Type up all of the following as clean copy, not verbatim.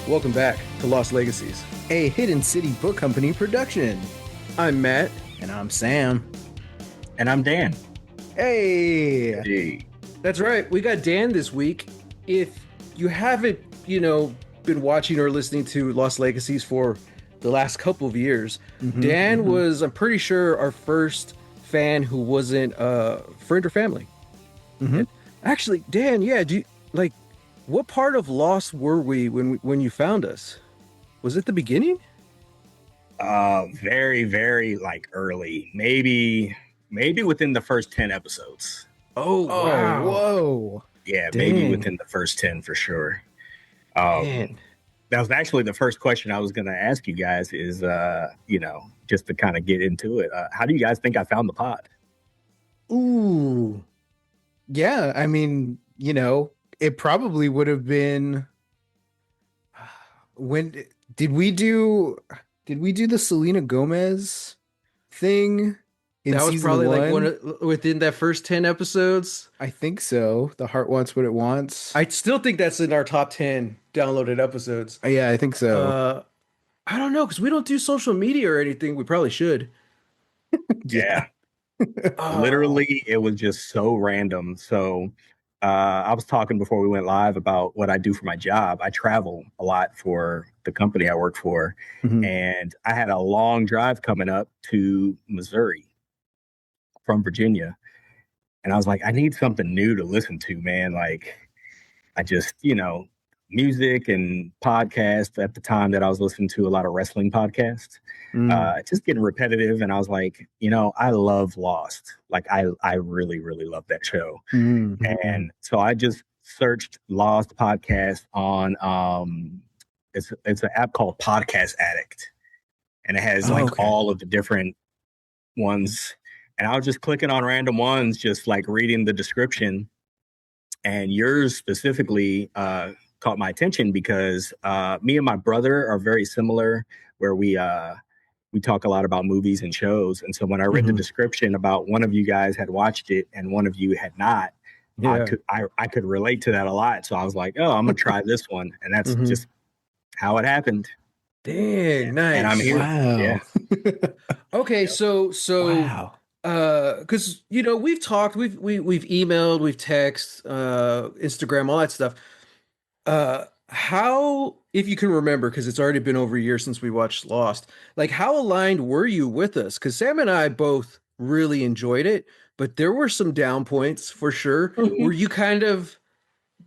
Welcome back to Lost Legacies, a Hidden City Book Company production. I'm Matt. And I'm Sam. And I'm Dan. Hey! Hey. That's right. We got Dan this week. If you haven't, been watching or listening to Lost Legacies for the last couple of years, Dan was, I'm pretty sure, our first fan who wasn't a friend or family. Actually, Dan, what part of Lost were we when you found us? Was it the beginning? Very, very early. Maybe within the first 10 episodes. Oh, wow. Whoa. Yeah, Dang. maybe within the first 10 for sure. That was actually the first question I was going to ask you guys is, just to kind of get into it. How do you guys think I found the pod? Ooh. Yeah, I mean, it probably would have been when did we do the Selena Gomez thing in that was season probably one? Within that first 10 episodes. I think so. The Heart Wants What It Wants. I still think that's in our top 10 downloaded episodes. Yeah, I think so. I don't know, because we don't do social media or anything. We probably should. Yeah. Literally, it was just so random. So I was talking before we went live about what I do for my job. I travel a lot for the company I work for. And I had a long drive coming up to Missouri from Virginia. And I was like, I need something new to listen to, man. I just, music and podcasts at the time that I was listening to a lot of wrestling podcasts, just getting repetitive. And I was like, I love Lost. I really, really love that show. And so I just searched Lost podcast on, it's an app called Podcast Addict. And it has all of the different ones. And I was just clicking on random ones, just reading the description. And yours specifically caught my attention because me and my brother are very similar, where we talk a lot about movies and shows. And so when I read the description about one of you guys had watched it and one of you had not, I could relate to that a lot. So I was like, oh, I'm going to try this one. And that's just how it happened. Dang, nice. And I'm here. Wow. Yeah. Okay, so Wow. because we've talked, we've emailed, we've texted, Instagram, all that stuff. How, if you can remember, because it's already been over a year since we watched Lost, how aligned were you with us? Because Sam and I both really enjoyed it, but there were some down points for sure. Were you kind of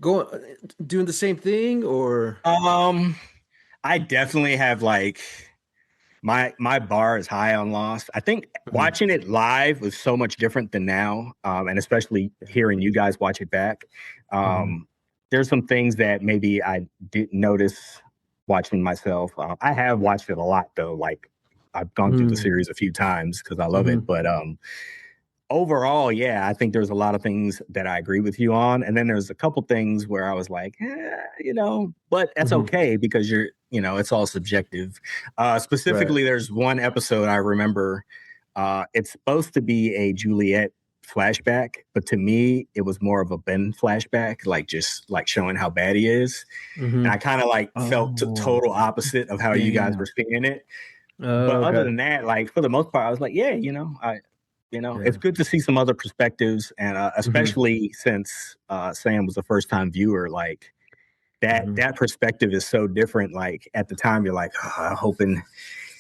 doing the same thing, or? I definitely have my bar is high on Lost. I think watching it live was so much different than now, and especially hearing you guys watch it back. There's some things that maybe I didn't notice watching myself. I have watched it a lot though. I've gone through the series a few times because I love it. But overall, yeah, I think there's a lot of things that I agree with you on. And then there's a couple things where I was like, but that's okay because it's all subjective. Specifically, There's one episode I remember. It's supposed to be a Juliet flashback, but to me, it was more of a Ben flashback, just showing how bad he is. And I kind of felt total opposite of how you guys were seeing it. But other than that, for the most part, I was like, yeah, it's good to see some other perspectives. And especially since Sam was a first time viewer, that perspective is so different. At the time, you're like, I'm hoping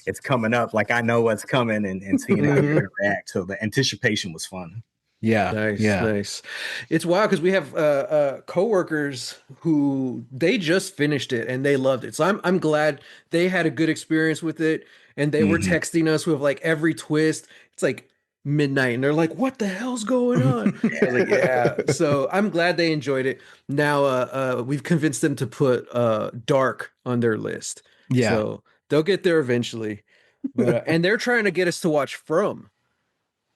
it's coming up. I know what's coming and seeing how you're going to react. So the anticipation was fun. Yeah. Nice. It's wild because we have coworkers who they just finished it and they loved it. So I'm glad they had a good experience with it, and they were texting us with every twist. It's midnight and they're like, what the hell's going on? I was like, yeah. So I'm glad they enjoyed it. Now we've convinced them to put Dark on their list. Yeah. So they'll get there eventually. But and they're trying to get us to watch From,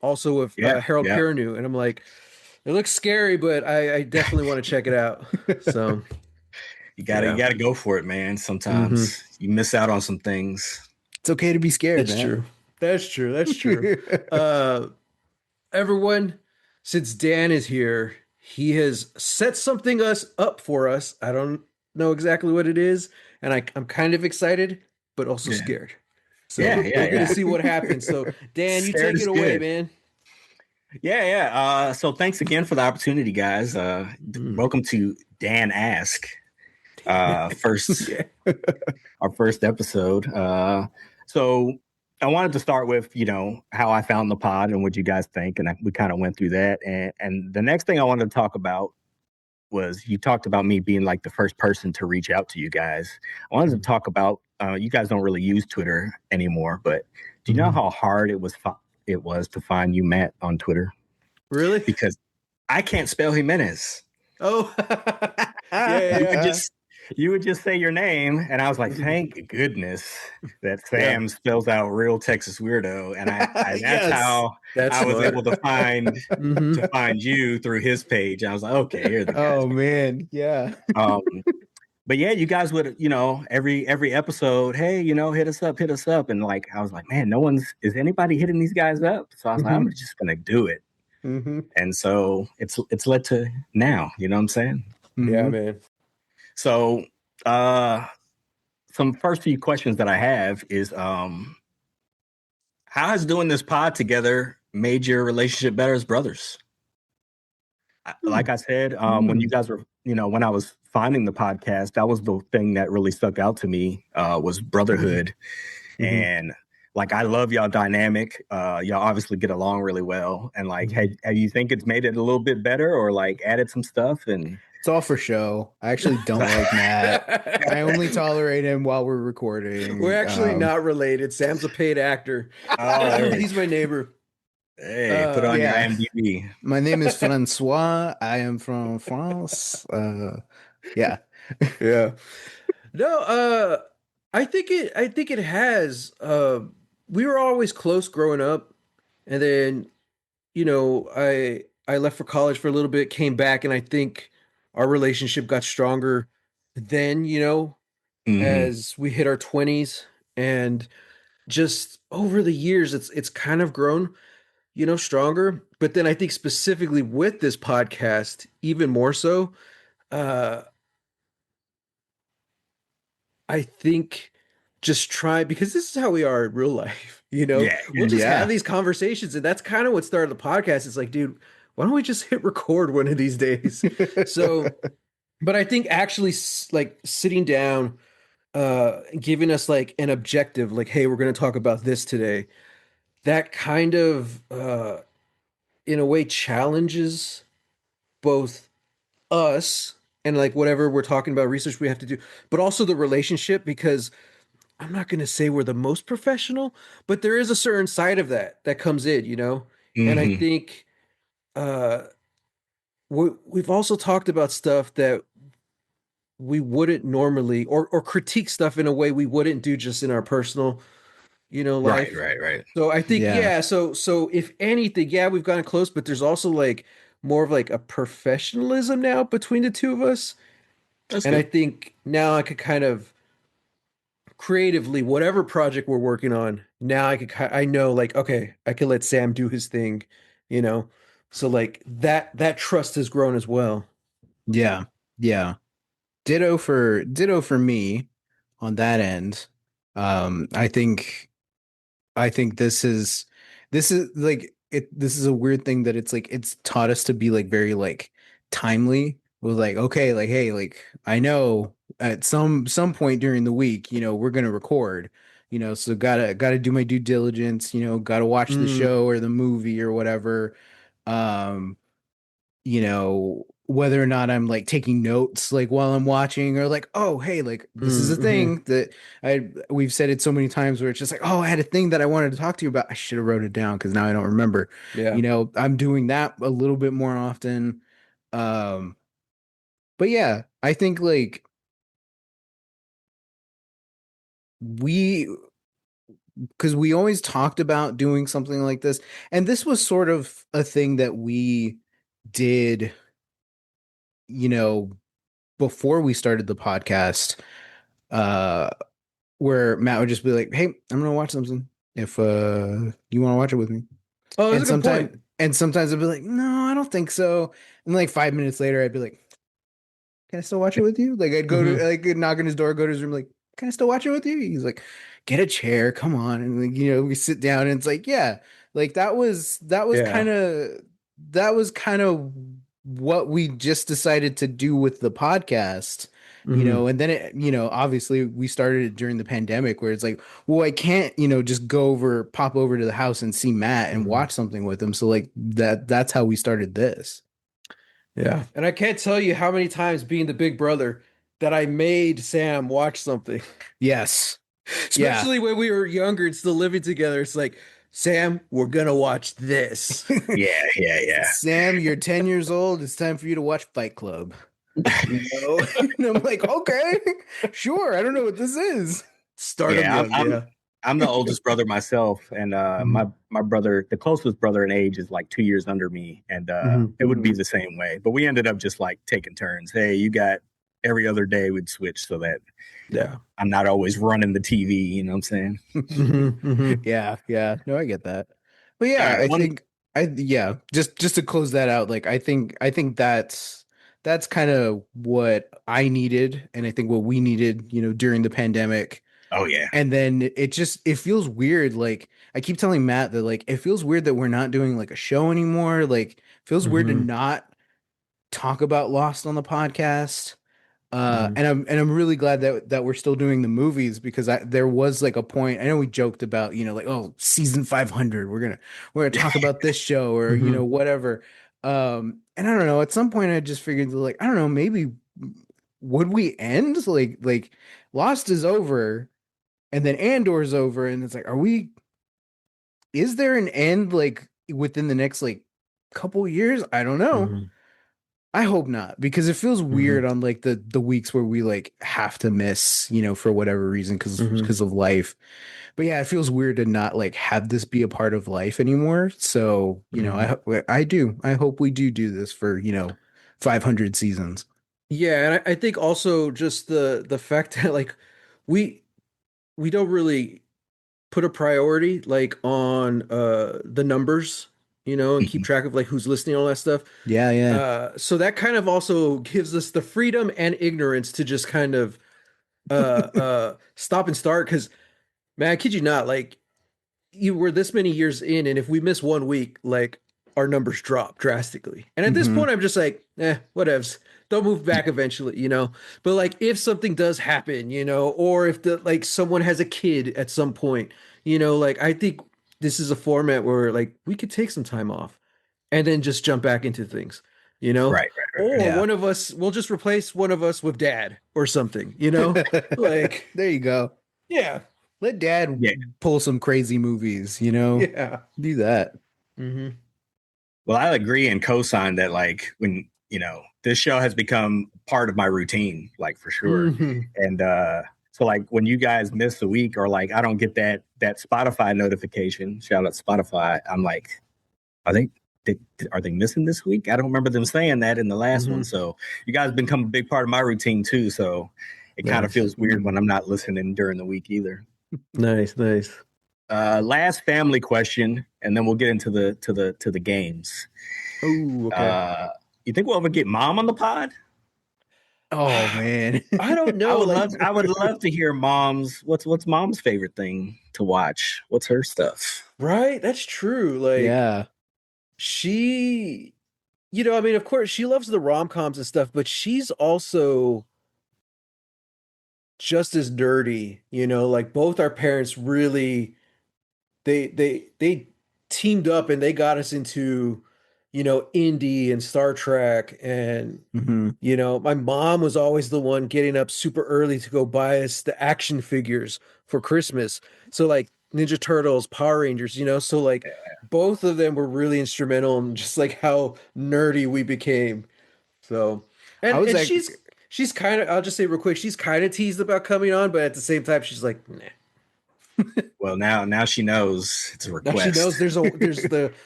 also with Harold Perrineau, and I'm like, it looks scary, but I definitely want to check it out. So you gotta go for it, man. Sometimes you miss out on some things. It's okay to be scared. That's true. Everyone, since Dan is here, he has set something up for us. I don't know exactly what it is, and I'm kind of excited, but also Yeah. scared. Yeah, So yeah, we're gonna yeah. see what happens. So Dan, you Scared take it is away, good. man. Yeah, yeah. So thanks again for the opportunity, guys. Mm. Welcome to Dan Ask. First Yeah. our first episode. So I wanted to start with, how I found the pod and what you guys think. And we kind of went through that. And the next thing I wanted to talk about was you talked about me being like the first person to reach out to you guys. I wanted to talk about, you guys don't really use Twitter anymore, but do you know how hard it was to find you, Matt, on Twitter? Really? Because I can't spell Jimenez. Oh, yeah, You would yeah, just you would just say your name, and I was like, yeah. thank goodness that Yeah. Sam spells out real Texas weirdo, and I that's Yes. how That's I was able smart. to find Hmm. you through his page. I was like, okay, here are the guys. Oh man, yeah. Um, but yeah, you guys would, every episode, hey, hit us up, and like I was like, man, is anybody hitting these guys up? So I was like, I'm Hmm. just gonna do it, Hmm. and so it's led to now. You know what I'm saying? Yeah, Hmm. man. So, uh, some first few questions that I have is how has doing this pod together made your relationship better as brothers? Like I said, when you guys were, when I was finding the podcast, that was the thing that really stuck out to me was brotherhood. Hmm. And like, I love y'all dynamic. Y'all obviously get along really well. And like, Hmm. hey, you think it's made it a little bit better or like added some stuff? And It's all for show. I actually don't like Matt. I only tolerate him while we're recording. We're actually not related. Sam's a paid actor. oh, He's my neighbor. hey, put on your Yeah. IMDb. My name is Francois. I am from France. Yeah. Yeah. No, I think it has. We were always close growing up, and then, I left for college for a little bit, came back, and I think our relationship got stronger then, Hmm. as we hit our 20s, and just over the years it's kind of grown, stronger. But then I think specifically with this podcast, even more so, uh I think just try, because this is how we are in real life, Yeah. we'll just have Yeah. these conversations, and that's kind of what started the podcast. It's like, dude, why don't we just hit record one of these days? So, but I think actually like sitting down, giving us like an objective, like, hey, we're going to talk about this today, that kind of in a way challenges both us and like whatever we're talking about, research we have to do, but also the relationship, because I'm not going to say we're the most professional, but there is a certain side of that comes in. And I Hmm. think uh we've also talked about stuff that we wouldn't normally, or critique stuff in a way we wouldn't do just in our personal, Right, life. right, right. So I think, Yeah. yeah, so if anything, yeah, we've gotten close, but there's also like more of like a professionalism now between the two of us. That's And I good. think now I could kind of creatively, whatever project we're working on, now I know, like, okay, I can let Sam do his thing, you know. So like that trust has grown as well. Yeah. Yeah. Ditto for me on that end. I think this is like this is a weird thing that it's like it's taught us to be like very like timely with like, okay, like, hey, like, I know at some point during the week, we're gonna record, so gotta do my due diligence, gotta watch the Mm, show or the movie or whatever. um whether or not I'm like taking notes like while I'm watching, or like, oh, hey, like, this is a mm-hmm. thing that we've said it so many times where it's just like, oh, I had a thing that I wanted to talk to you about. I should have wrote it down because now I don't remember. Yeah. I'm doing that a little bit more often. Um, but yeah, I think like we because we always talked about doing something like this, and this was sort of a thing that we did, you know, before we started the podcast. Uh where Matt would just be like, "Hey, I'm gonna watch something. If you want to watch it with me." Oh, that's And a good sometimes point. and sometimes I'd be like, "No, I don't think so." And like 5 minutes later, I'd be like, can I still watch it with you? Like I'd go to Hmm. like I'd knock on his door, go to his room, like, can I still watch it with you? He's like, get a chair, come on. And like, we sit down and it's like, yeah, like that was Yeah. kind of what we just decided to do with the podcast. Hmm. And then obviously we started it during the pandemic where it's like, well, I can't, just pop over to the house and see Matt and Hmm. watch something with him. So like that's how we started this. Yeah. And I can't tell you how many times being the big brother that I made Sam watch something, Yes. Yeah. especially when we were younger and still living together. It's like, Sam, we're gonna watch this. Yeah, yeah, yeah. Sam, you're 10 years old. It's time for you to watch Fight Club. And I'm like, okay, sure. I don't know what this is. Start them Yeah, young, yeah. I'm the oldest brother myself, and Hmm. my brother, the closest brother in age, is like 2 years under me, and Hmm. it would be the same way. But we ended up just like taking turns. Hey, you got every other day we'd switch so that Yeah. I'm not always running the TV. You know what I'm saying? Hmm. Hmm. Yeah, yeah. No, I get that. But All yeah, right, I one. think yeah, just to close that out, like I think that's kind of what I needed and I think what we needed, during the pandemic. Oh yeah. And then it feels weird. Like I keep telling Matt that like it feels weird that we're not doing like a show anymore. Like it feels weird to Hmm. not talk about Lost on the podcast. Hmm. And I'm really glad that we're still doing the movies because there was like a point. I know we joked about, like, oh, season 500, we're gonna talk about this show or Hmm. whatever. And I don't know, at some point I just figured like, I don't know, maybe would we end like Lost is over and then Andor's over and it's like, is there an end like within the next like couple years? I don't know. Hmm. I hope not because it feels weird Hmm. on like the weeks where we like have to miss, for whatever reason because Hmm. because of life. But yeah, it feels weird to not like have this be a part of life anymore. So, Hmm. I hope we do this for, 500 seasons. Yeah, and I think also just the fact that like we we don't really put a priority like on the numbers, and keep Mhm. track of like who's listening, all that stuff. Yeah, yeah. So that kind of also gives us the freedom and ignorance to just kind of stop and start. Because man, I kid you not, like you were this many years in, and if we miss 1 week, like our numbers drop drastically. And at this Hmm. point, I'm just like, whatevs. They'll move back eventually, But like if something does happen, or if the like someone has a kid at some point, like I think this is a format where like we could take some time off and then just jump back into things, you know? Right, right, right. Or Yeah. one of us will just replace one of us with dad or something, Like, There you go. yeah. Let dad Yeah. pull some crazy movies, Yeah. do that. Hmm. Well, I agree and co-sign that like when, this show has become part of my routine, like for sure. Hmm. And so like when you guys miss a week or like I don't get that Spotify notification, shout out Spotify, I'm like, are they did, are they missing this week? I don't remember them saying that in the last one. Hmm. So you guys become a big part of my routine too. So it kind of Nice. feels weird when I'm not listening during the week either. Nice, nice. Last family question, and then we'll get into the games. Oh, okay. Uh, you think we'll ever get mom on the pod? Oh man. I don't know. Like, I would love to hear mom's what's mom's favorite thing to watch. What's her stuff? right? That's true. Like, Yeah. she, I mean, of course, she loves the rom-coms and stuff, but she's also just as dirty, like both our parents really they teamed up and they got us into, indie and Star Trek and Hmm. my mom was always the one getting up super early to go buy us the action figures for Christmas. So like Ninja Turtles, Power Rangers, so like both of them were really instrumental in just like how nerdy we became. So I and was and like, she's kind of, I'll just say real quick, she's kind of teased about coming on, but at the same time she's like, nah. Well, now she knows it's a Now she knows request. there's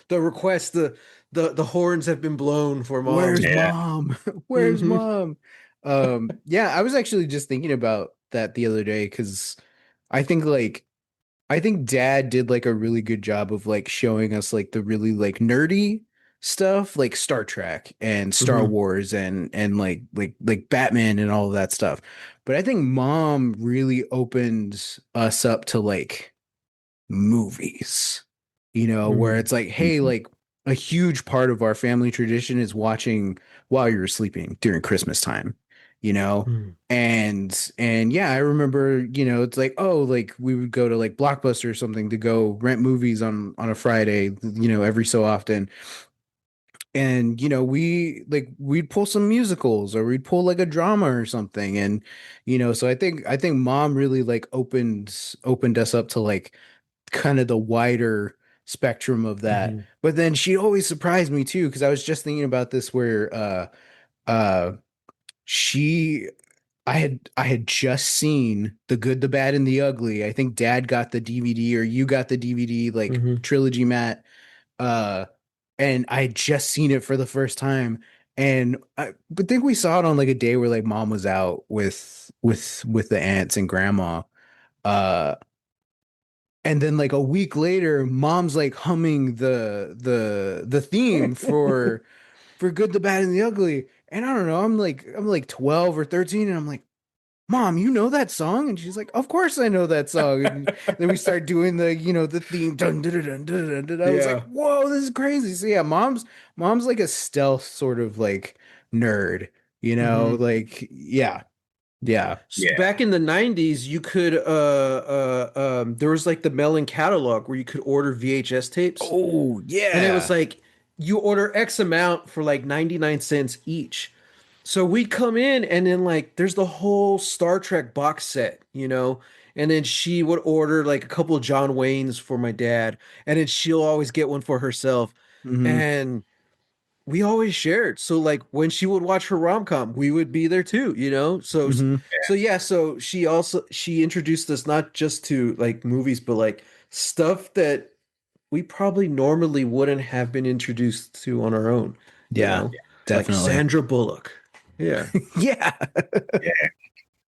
the request, the horns have been blown for where's mom. Yeah. mom? Where's Hmm. mom? Yeah, I was actually just thinking about that the other day because I think like I think dad did like a really good job of like showing us like the really like nerdy stuff, like Star Trek and Star Hmm. Wars and like Batman and all of that stuff. But I think mom really opened us up to like movies, where Hmm. it's like, hey, Mhm. like a huge part of our family tradition is watching while you're sleeping during Christmas time, you know? Hmm. And yeah, I remember, it's like, oh, like we would go to like Blockbuster or something to go rent movies on a Friday, every so often. And we'd pull some musicals or we'd pull like a drama or something. And so I think mom really like opened us up to like kind of the wider spectrum of that. Hmm. But then she always surprised me too, because I was just thinking about this where uh she I had just seen The Good, the Bad, and the Ugly. I think dad got the DVD or you got the DVD like Hmm. trilogy, Matt. Uh and I had just seen it for the first time. And I think we saw it on like a day where like mom was out with the aunts and grandma. Uh and then like a week later mom's like humming the theme for Good, the Bad, and the Ugly. And I don't know, I'm like 12 or 13 and I'm like, mom, you know that song? And she's like, of course I know that song. And then we start doing the theme. Dun, dun, dun, dun, dun, dun, dun. I was like, Yeah. whoa, this is crazy. So yeah, mom's like a stealth sort of like nerd, Hmm. like yeah, yeah. Yeah. Back in the 90s, you could there was like the Mellon catalog where you could order VHS tapes, Oh and it was yeah. like you order X amount for like 99 cents each. So we'd come in and then like there's the whole Star Trek box set, and then she would order like a couple of John Waynes for my dad, and then she'll always get one for herself. Hmm. And we always shared. So like when she would watch her rom-com, we would be there too. Hmm. So yeah, so she introduced us not just to like movies, but like stuff that we probably normally wouldn't have been introduced to on our own, you Yeah, know, like definitely. Sandra Bullock. Yeah. Yeah. Yeah.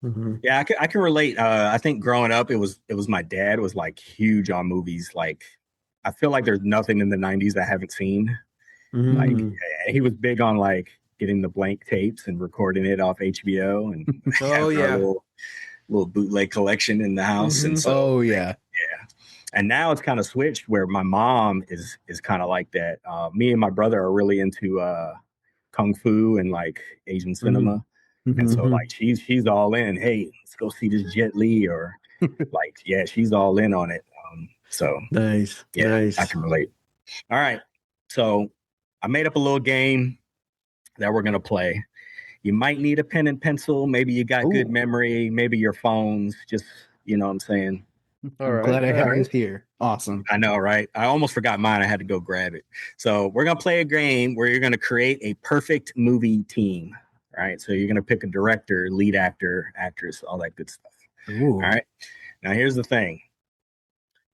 Hmm. Yeah, I can relate. I think growing up, it was my dad was like huge on movies. Like, I feel like there's nothing in the '90s I haven't seen. Like, Hmm. Hmm. he was big on like getting the blank tapes and recording it off HBO, and Oh having our yeah. little bootleg collection in the house. And Hmm. so, Oh like, yeah. yeah. And now it's kind of switched where my mom is kind of like that. Me and my brother are really into kung fu and like Asian Hmm. cinema. And so Hmm. like she's all in. Hey, let's go see this Jet Li, or like, yeah, she's all in on it. So Nice. yeah, I Nice. can relate. All right. So I made up a little game that we're gonna play. You might need a pen and pencil. Maybe you got good Oh, memory. Maybe your phones. Just, you know what I'm saying. All I'm right. glad I All have this right. here. Awesome. I know, right? I almost forgot mine. I had to go grab it. So we're gonna play a game where you're gonna create a perfect movie team. Right. So you're gonna pick a director, lead actor, actress, all that good stuff. All Ooh. right. Now here's the thing.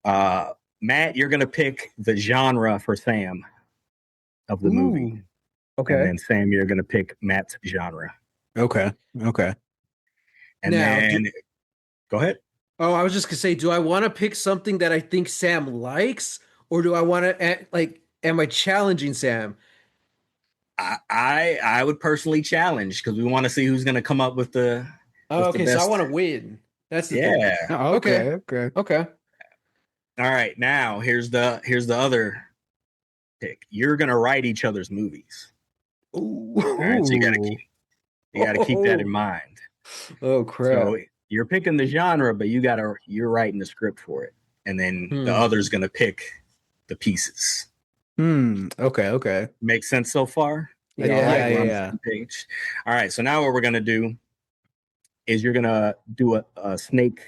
Uh, Matt, you're gonna pick the genre for Sam of the movie, Ooh. and Okay. then Sam, you're gonna pick Matt's genre, Okay. Okay. and Now, then go ahead. I was just gonna say, do I want to pick something that I think Sam likes, or do I want to like, am I challenging Sam? I would personally challenge because we want to see who's gonna come up Oh, with the okay, so I best. want to win. That's the thing. Yeah. Okay. Okay. Okay. Okay. All right. Now here's the other pick. You're gonna write each other's movies. All right. So Ooh. you gotta keep that in Oh, mind. oh crap. So you're picking the genre, but you're writing the script for it, and then the Hmm. other's gonna pick the pieces. Okay. Okay. Make sense so far? You all Yeah. right? Yeah. We're Yeah. on the Yeah. same page. All right. So now what we're gonna do is you're gonna do a snake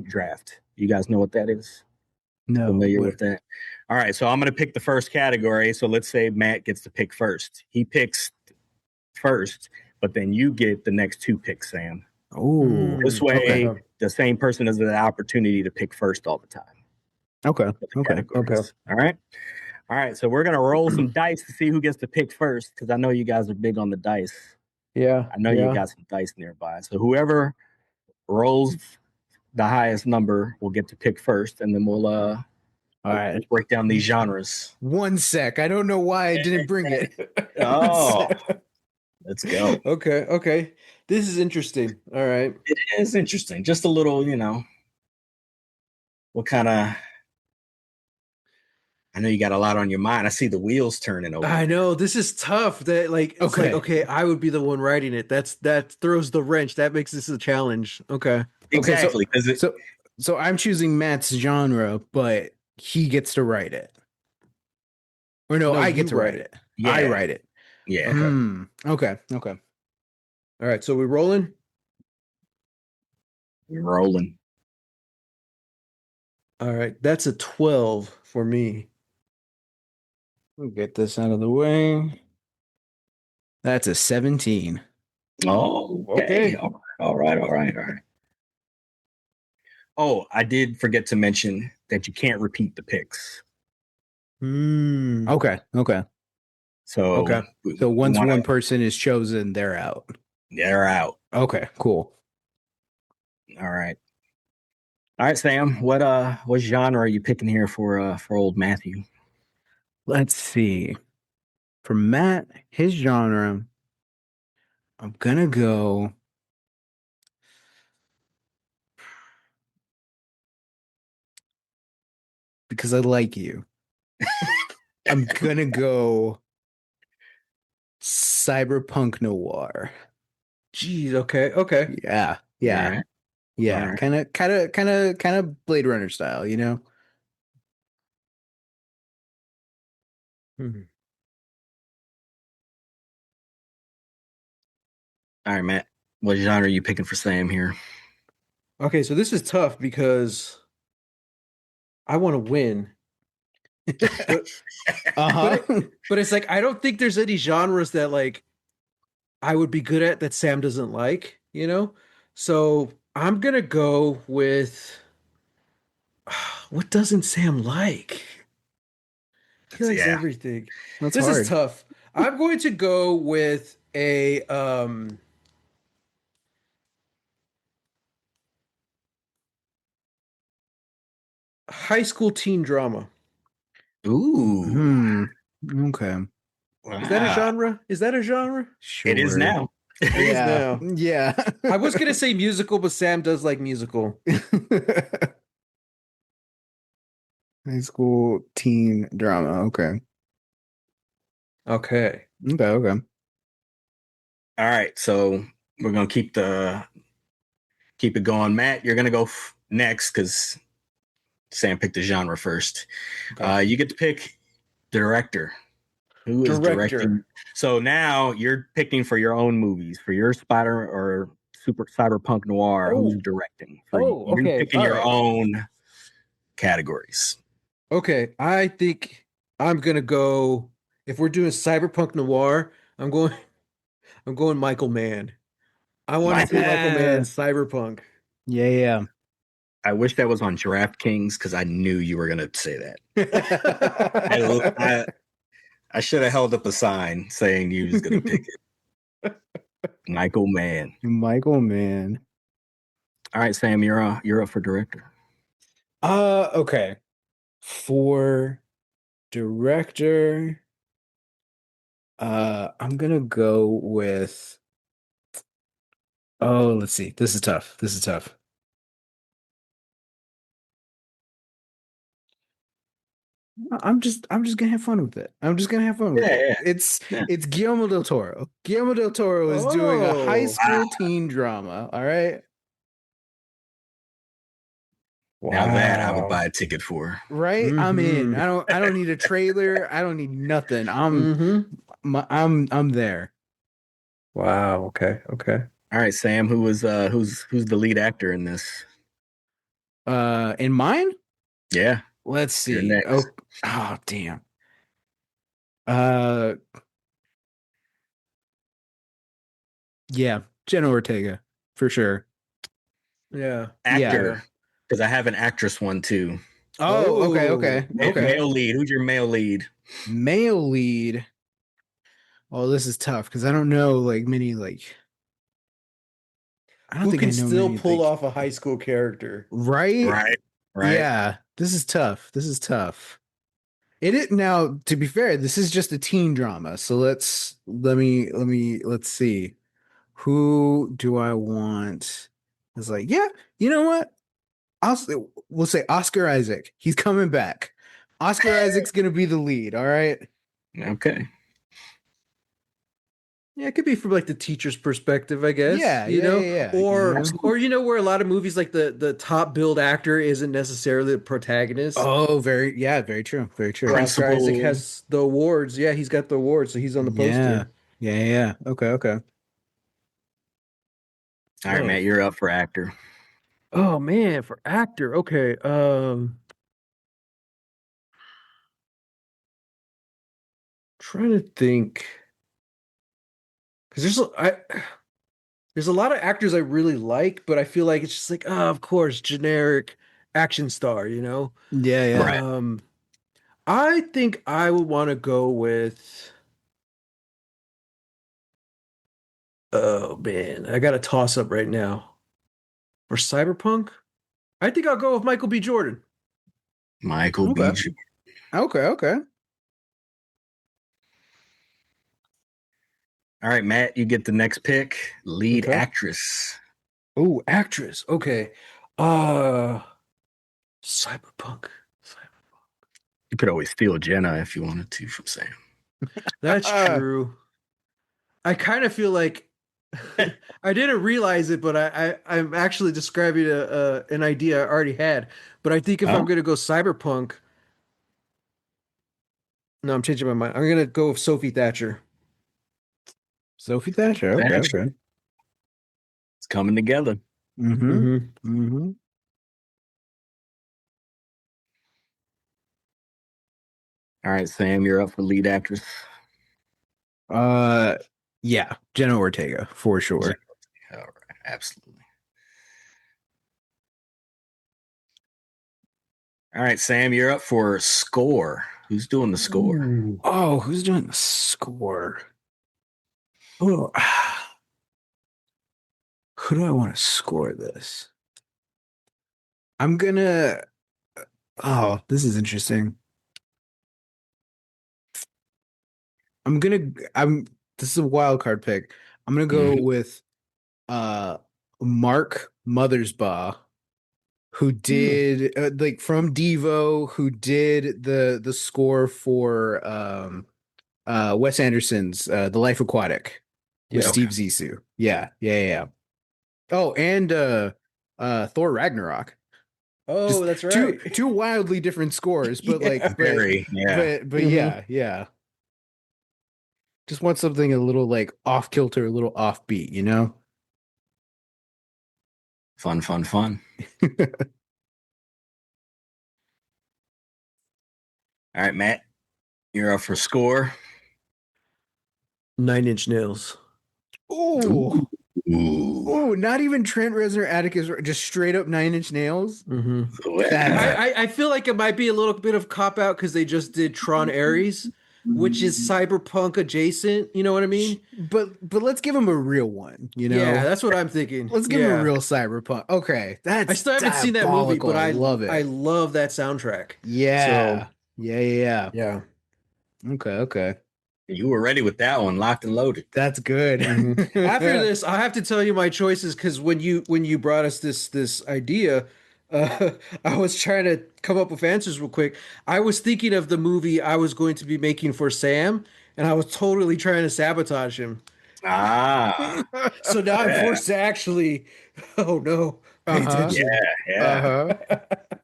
draft. You guys know what that is? No. Familiar What? with that? All right. So I'm gonna pick the first category. So let's say Matt gets to pick first. He picks first, but then you get the next two picks, Sam. Oh. This Hmm. Okay. way, Okay. the same person has the opportunity to pick first all the time Okay. for the Okay. Okay. categories. All right. All right. So we're gonna roll some dice to see who gets to pick first, because I know you guys are big on the dice. Yeah. I know you Yeah. got some dice nearby. So whoever rolls the highest number will get to pick first, and then All right. Let's break down these genres. One sec. I don't know why I didn't bring it. One Oh, sec. let's go. Okay, okay. This is interesting. All right. It is interesting. Just a little, what kind of. I know you got a lot on your mind. I see the wheels turning over I there. know this is tough. That like it's like Okay. okay, I would be the one writing it. That throws the wrench. That makes this a challenge. Okay. Okay, Exactly. Because it, so I'm choosing Matt's genre, but he gets to write it. Or no, No, I you get to write write it. it. I yeah, write it. yeah. Okay. Okay. Okay. All right. So we rolling. We're rolling. All right. That's a 12 for me. We'll get this out of the way. That's a 17. Oh, okay. Okay. All right. All right. All right. Oh, I did forget to mention that you can't repeat the picks. Hmm. Okay. Okay. So Okay. So we once want one to, person is chosen, they're out. they're out. Okay, cool. All right. All right, Sam. What genre are you picking here for old Matthew? Let's see. For Matt, his genre, I'm gonna go because I like you. I'm gonna go cyberpunk noir. Geez. Okay. Okay. Yeah, All yeah, right. All yeah. right. Kind of Blade Runner style, you know? Hmm. All right, Matt. What genre are you picking for Sam here? Okay. So this is tough because I want to win, but but it Uh-huh. but it's like I don't think there's any genres that like I would be good at that Sam doesn't like. You know. So I'm gonna go with what doesn't Sam like? He likes Yeah. everything. That's This is hard. tough. I'm going to go with a high school teen drama. Ooh. Hmm. Okay. Is that a Wow. genre? Is that a genre? It is Sure. now. It is Yeah. now. Yeah. I was gonna say musical, but Sam does like musical. High school teen drama. Okay. Okay. Okay. Okay. All right. So we're gonna keep it going. Matt, you're gonna go next because Sam picked the genre first. Okay. You get to pick director. Who is Director. directing? So now you're picking for your own movies, for your Spider or Super Cyberpunk Noir. Who's Oh. directing? For Oh, you're okay. picking All your right. own categories. Okay. I think I'm gonna go if we're doing cyberpunk noir, I'm going Michael Mann. I want to see Michael, Michael Mann Yeah. cyberpunk. Yeah. Yeah. I wish that was on DraftKings because I knew you were gonna say that. I, I, I should have held up a sign saying you was gonna pick it. Michael Mann. Michael Mann. All right, Sam, you're up for director. Okay. For director, I'm gonna go with oh, let's see. This is tough. This is tough. I'm just gonna have fun with it. I'm just gonna have fun with Yeah, it. yeah, It's yeah. it's Guillermo del Toro. Guillermo del Toro is doing a high Oh. Wow. school teen drama. All right. Now that I would Wow. buy a ticket for. Right? I'm in. Mm-hmm. I don't need a trailer. I don't need nothing. Mm-hmm. I'm there. Wow. Okay. Okay. All right, Sam, who's the lead actor in this? In mine? Yeah, Let's you're see. next. Oh damn. Uh yeah, Jenna Ortega for sure. Yeah. Yeah. Yeah. Actor, because I have an actress one too. Oh, okay, Oh, okay, okay. Male lead. Who's your male lead? Male lead. Oh, this is tough because I don't know like many like I don't who think I can know still many pull like off a high school character? right? Right, right. Yeah. This is tough. This is tough. Now, to be fair, this is just a teen drama. So let's see. Who do I want? It's like, yeah, you know what? We'll say Oscar Isaac. He's coming back. Oscar Isaac's gonna be the lead, all right? Okay. Yeah, it could be from like the teacher's perspective, I guess, Yeah, yeah, yeah, yeah. or where a lot of movies like the top billed actor isn't necessarily the protagonist. Oh, very true. Very true. Where Oscar Isaac Principal. has the awards. Yeah, he's got the awards, so he's on the Yeah. poster. Yeah, yeah, yeah. Okay, okay. All right, Oh, Matt, you're up for actor. oh man, for actor. Okay. Trying to think because there's a lot of actors I really like, but I feel like it's just like, oh, of course, generic action star, you know? Yeah, yeah. Right. Um, I think I would want to go with, oh man, I got a toss up right now. For Cyberpunk, I think I'll go with Michael B. Jordan. Michael B. Okay. Jordan. Okay, okay. All right, Matt, you get the next pick. Lead Okay. actress. Oh, actress. Okay. Uh, Cyberpunk. You could always steal Jenna if you wanted to from Sam. That's true. I kind of feel like I didn't realize it, but I'm actually describing an idea I already had. But I think if I'm Oh, gonna go cyberpunk, no, I'm changing my mind. I'm gonna go with Sophie Thatcher. Sophie Thatcher. Okay, Thatcher. okay. It's coming together. Mm-hmm. Mm-hmm. Mm-hmm. All right, Sam, you're up for lead actress. Uh yeah, Jenna Ortega for Jenna. sure. All right, absolutely. All right, Sam, you're up for score. Who's doing the score? Ooh. Oh, who's doing the score? Oh, who do I want to score this? I'm gonna. Oh, this is interesting. I'm gonna. I'm. This is a wild card pick. I'm gonna go Mhm. with Mark Mothersbaugh, who Hmm. did like from Devo, who did the score for Wes Anderson's The Life Aquatic with Yeah. Okay. Steve Zissou. Yeah, yeah, yeah. Yeah. Oh, and Thor Ragnarok. Oh, Just that's two right. two wildly different scores, but like Yeah. Very, yeah. Hmm. yeah, yeah. Just want something a little like off kilter, a little offbeat, you know? Fun, fun, fun. All right, Matt, you're up for score. Nine Inch Nails. Oh, Ooh. oh, not even Trent Reznor, Atticus, just straight up Nine Inch Nails. Hmm. That's I feel like it might be a little bit of cop out because they just did Tron Ares, which is cyberpunk adjacent. You know what I mean? but let's give him a real one, you Yeah, know? that's what I'm thinking. Let's give him a Yeah. real cyberpunk. Okay, I that's still haven't seen that movie, diabolical. but I love I it. love that soundtrack. So Yeah. Yeah, yeah, yeah. yeah. Okay, okay. You were ready with that one, locked and loaded. That's good. Hmm. After this, I have to tell you my choices because when you brought us this idea, uh, I was trying to come up with answers real quick. I was thinking of the movie I was going to be making for Sam, and I was totally trying to sabotage him. Ah, So now I'm yeah, forced to actually, oh no, pay Uh-huh. yeah, attention. yeah. Uh-huh.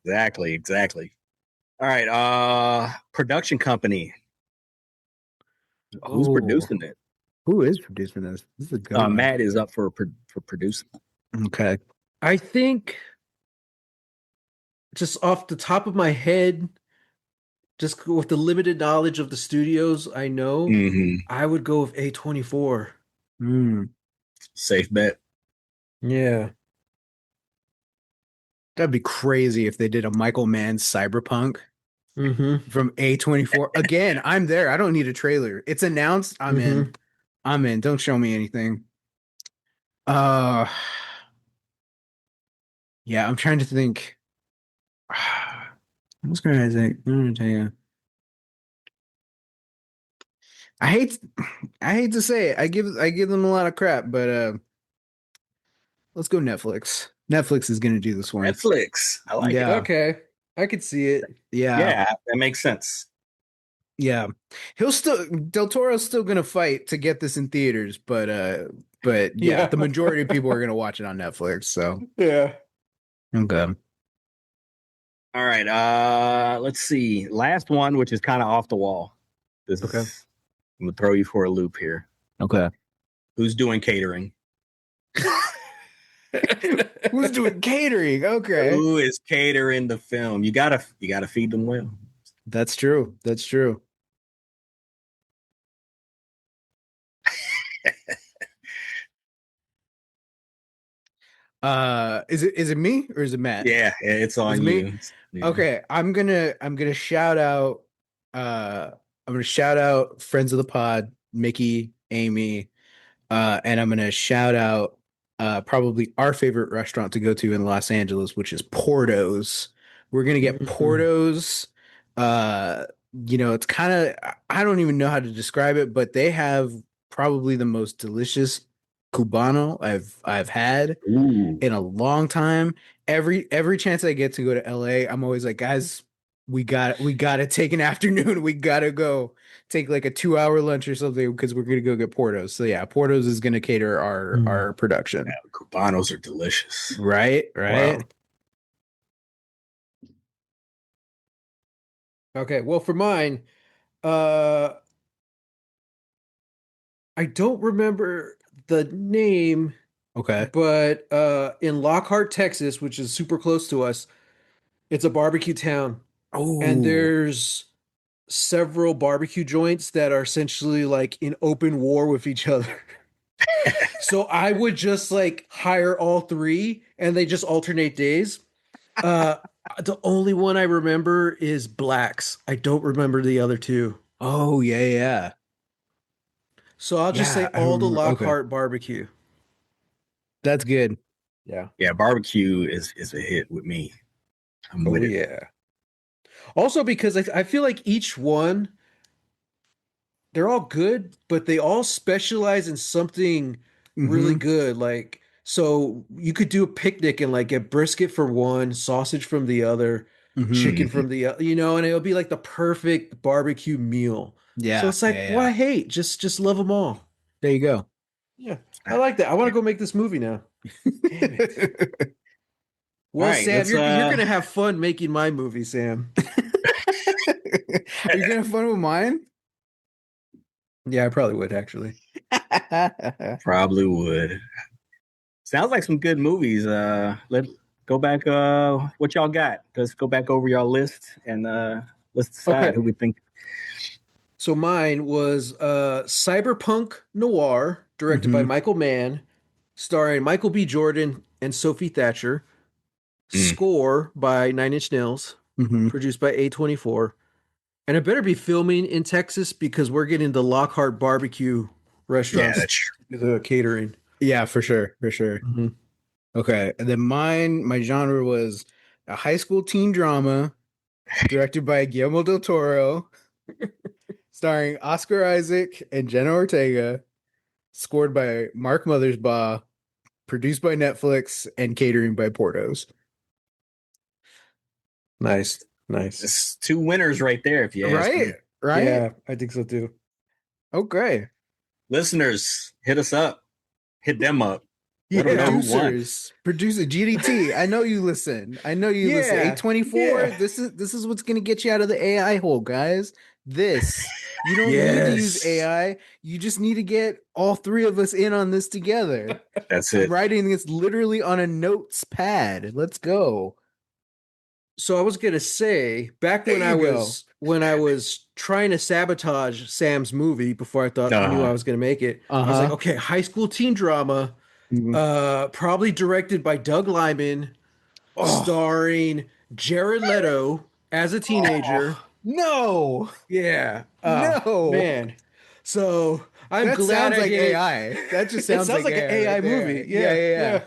Exactly, exactly. All right, production company. Who's Oh, producing it? who is producing this? This is a good one. Matt is up for producing. Okay. I think just off the top of my head, just with the limited knowledge of the studios I know, Mm-hmm. I would go with A24. Hmm. Safe bet. Yeah. That'd be crazy if they did a Michael Mann cyberpunk Mm-hmm. from A24. Again, I'm there. I don't need a trailer. It's announced. I'm in. Mm-hmm. I'm in. Don't show me anything. Uh yeah, I'm trying to think. Oscar Isaac. I hate I hate to say it. I give them a lot of crap, but let's go Netflix. Netflix is gonna do this one. Netflix. I like it. Yeah. Okay, I could see it. Yeah. Yeah, that makes sense. Yeah. He'll still Del Toro's still gonna fight to get this in theaters, but yeah, Yeah, the majority of people are gonna watch it on Netflix. So yeah. okay. All right. Let's see. Last one, which is kind of off the wall. This Okay. is I'm gonna throw you for a loop here. Okay. Who's doing catering? Who's doing catering? Okay. Who is catering the film? You gotta feed them well. That's true. That's true. Is it me or is it Matt? Yeah, it's Is on it me? you. Yeah. Okay, I'm gonna shout out friends of the pod, Mickey, Amy, and I'm gonna shout out probably our favorite restaurant to go to in Los Angeles, which is Porto's. We're gonna get Mhm. Porto's. Uh, it's kind of I don't even know how to describe it, but they have probably the most delicious Cubano I've had Ooh. in a long time. Every chance I get to go to LA, I'm always like, guys, we got to take an afternoon. We got to go take like a 2 hour lunch or something because we're gonna go get Portos. So yeah, Portos is gonna cater our Mm. our production. Cubanos are delicious. Right, right. Wow. Okay. Well, for mine, uh, I don't remember the name, Okay. but in Lockhart, Texas, which is super close to us, it's a barbecue town, and Oh, there's several barbecue joints that are essentially like in open war with each other. So I would just like hire all three and they just alternate days. Uh the only one I remember is Black's. I don't remember the other two. oh yeah, yeah, So I'll just say yeah. I all the remember. Okay, Lockhart barbecue. that's good. Yeah. Yeah, barbecue is a hit with me. I'm Oh with it. yeah. Also because I feel like each one they're all good, but they all specialize in something really Mm-hmm. good. Like, so you could do a picnic and like get brisket from one, sausage from the other, Mm-hmm. chicken Mhm. from the other, and it'll be like the perfect barbecue meal. So Yeah, it's like, yeah, yeah. why hate? Just love them all. There you go. Yeah, I like that. I want to go make this movie now. Damn it. All Well, right, Sam, let's you're gonna have fun making my movie, Sam. Are you gonna have fun with mine? Yeah, I probably would actually. probably would. Sounds like some good movies. Let's go back. What y'all got? Let's go back over y'all list and let's decide Okay. who we think. So mine was Cyberpunk Noir, directed by Mm-hmm. Michael Mann, starring Michael B. Jordan and Sophie Thatcher. Mm. Score by Nine Inch Nails, Mm-hmm. produced by A24. And it better be filming in Texas because we're getting the Lockhart barbecue Yeah, restaurants that's true. to the catering. Yeah, for sure, for sure. Mhm. Okay, and then my genre was a high school teen drama directed by Guillermo del Toro, starring Oscar Isaac and Jenna Ortega, scored by Mark Mothersbaugh, produced by Netflix, and catering by Portos. Nice. Nice. It's two winners right there, if you ask Right, me. right. Yeah, I think so too. Okay. Listeners, hit us up. Hit them up. Let them know Yeah. who won. Producer GDT. I know you listen. I know you listen. Yeah. 824. Yeah. This is what's gonna get you out of the AI hole, guys. This. You don't need to use Yes. AI. You just need to get all three of us in on this together. That's I'm it. writing this literally on a notes pad. Let's go. So I was gonna say, back There you go. when I was trying to sabotage Sam's movie before I knew I Uh, was gonna make it, I was like, Uh-huh. okay, high school teen drama, Mhm. probably directed by Doug Liman, Oh, starring Jared Leto as a teenager. oh, no. Yeah. No. Man. So I'm That glad sounds I like did it. AI. That just It sounds sounds like like an AI right AI there. movie. Yeah, Yeah, yeah, yeah.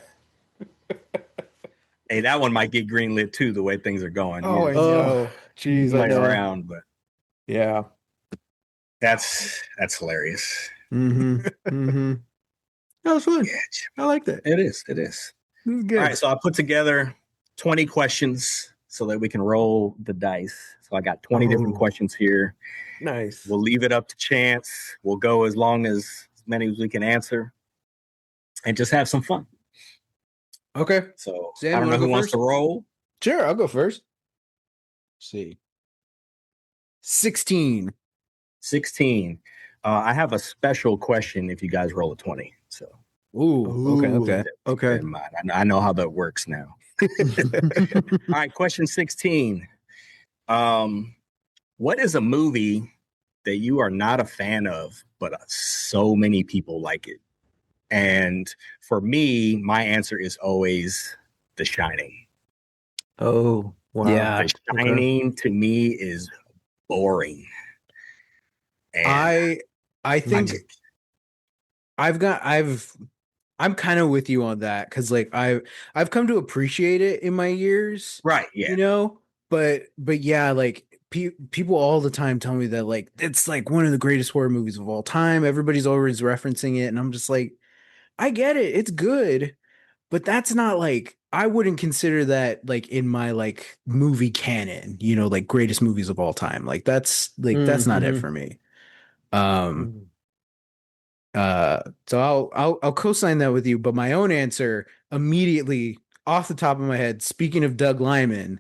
yeah. hey, that one might get greenlit too, the way things are going. Oh, Yeah. I Oh, know. Jeez, I playing know. around, but Yeah. that's hilarious. Mm-hmm. Mm-hmm. That was fun. Yeah, I like that. it is. It is. This is All good. right, so I put together 20 questions so that we can roll the dice. So I got 20 different Oh, questions here. nice. We'll leave it up to chance. We'll go as many as we can answer and just have some fun. Okay. So Sam, I you don't want know to who go wants to first? roll. Sure, I'll go first. Let's see. 16. 16. I have a special question if you guys roll a 20. So Ooh, okay. Ooh. keep that Okay. in mind. I know how that works now. All right, question 16. Um, what is a movie that you are not a fan of, but so many people like it? And for me, my answer is always The Shining. Oh, wow. Yeah. The Okay. Shining to me is boring. And I I I think just, I'm kind of with you on that because like I've come to appreciate it in my years, right, yeah. you know. But yeah, like people all the time tell me that like it's like one of the greatest horror movies of all time. Everybody's always referencing it, and I'm just like, I get it, it's good, but that's not like I wouldn't consider that like in my like movie canon, you know, like greatest movies of all time. That's not it Mm-hmm. for me. Um so I'll co-sign that with you, but my own answer immediately off the top of my head, speaking of Doug Liman,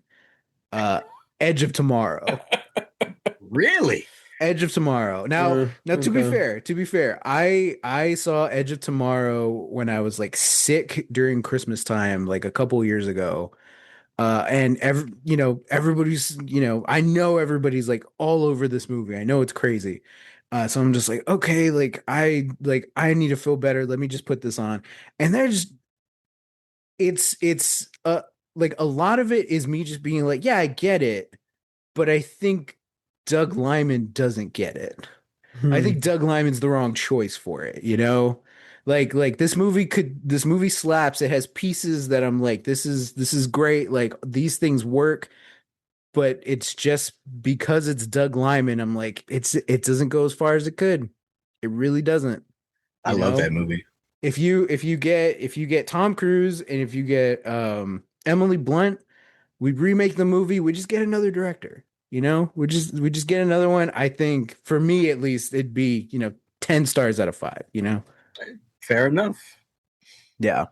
uh Edge of Tomorrow. Really? Edge of Tomorrow. Now Okay. to be fair, I saw Edge of Tomorrow when I was like sick during Christmas time, like a couple years ago. And everybody's, I know everybody's like all over this movie. I know it's crazy. So I'm just like, okay, I need to feel better. Let me just put this on. And there's it's like a lot of it is me just being like, yeah, I get it, but I think Doug Lyman doesn't get it. I think Hmm. Doug Lyman's the wrong choice for it, you know? Like this movie slaps. It has pieces that I'm like, this is great. Like these things work, but it's just because it's Doug Lyman, I'm like, it doesn't go as far as it could. It really doesn't, I you love that know? movie. If you get Tom Cruise and if you get Emily Blunt, we remake the movie, we just get another director. You know, we just get another one. I think for me at least, it'd be 10 stars out of 5. You know. Fair enough. Yeah.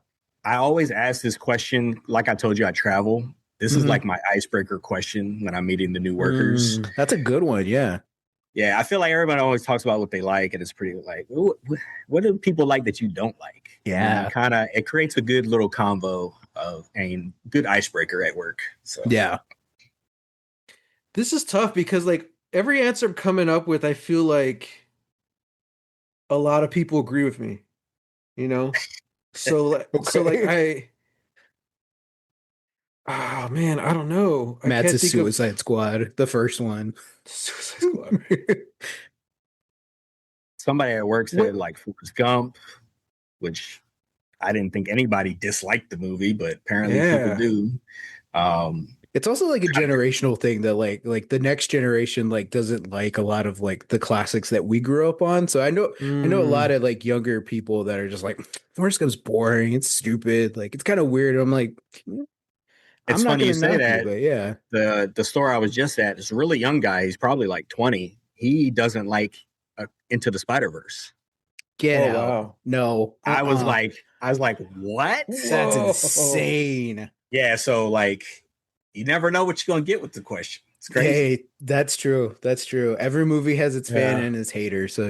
I always ask this question. Like I told you, I travel. This is like Hmm. my icebreaker question when I'm meeting the new workers. Mm. That's a good one. Yeah. Yeah, I feel like everybody always talks about what they like, and it's pretty like, what do people like that you don't like? And then Yeah. it creates a good little convo of and good icebreaker at work. So Yeah. This is tough because like every answer I'm coming up with, I feel like a lot of people agree with me, you know? So like Okay. oh man, I don't know. I Matt's a can't think of Suicide Squad, the first one. Suicide Squad, right? somebody at work What? said like Forrest Gump, which I didn't think anybody disliked the movie, but apparently people Yeah. do. Um, It's also like a generational thing that like the next generation like doesn't like a lot of like the classics that we grew up on. So I know a lot Mm. of like younger people that are just like Forrest Gump's boring, it's stupid, like it's kind of weird. I'm like, I'm it's not funny you gonna say knock you, that. but yeah, The store I was just at is a really young guy. He's probably like 20. He doesn't like Into the Spider Verse. get Oh out. wow. No, I was like, what? that's Whoa. insane. Yeah, so like, you never know what you're gonna get with the question. It's crazy. Hey, that's true. That's true. Every movie has its fan Yeah. and its hater, so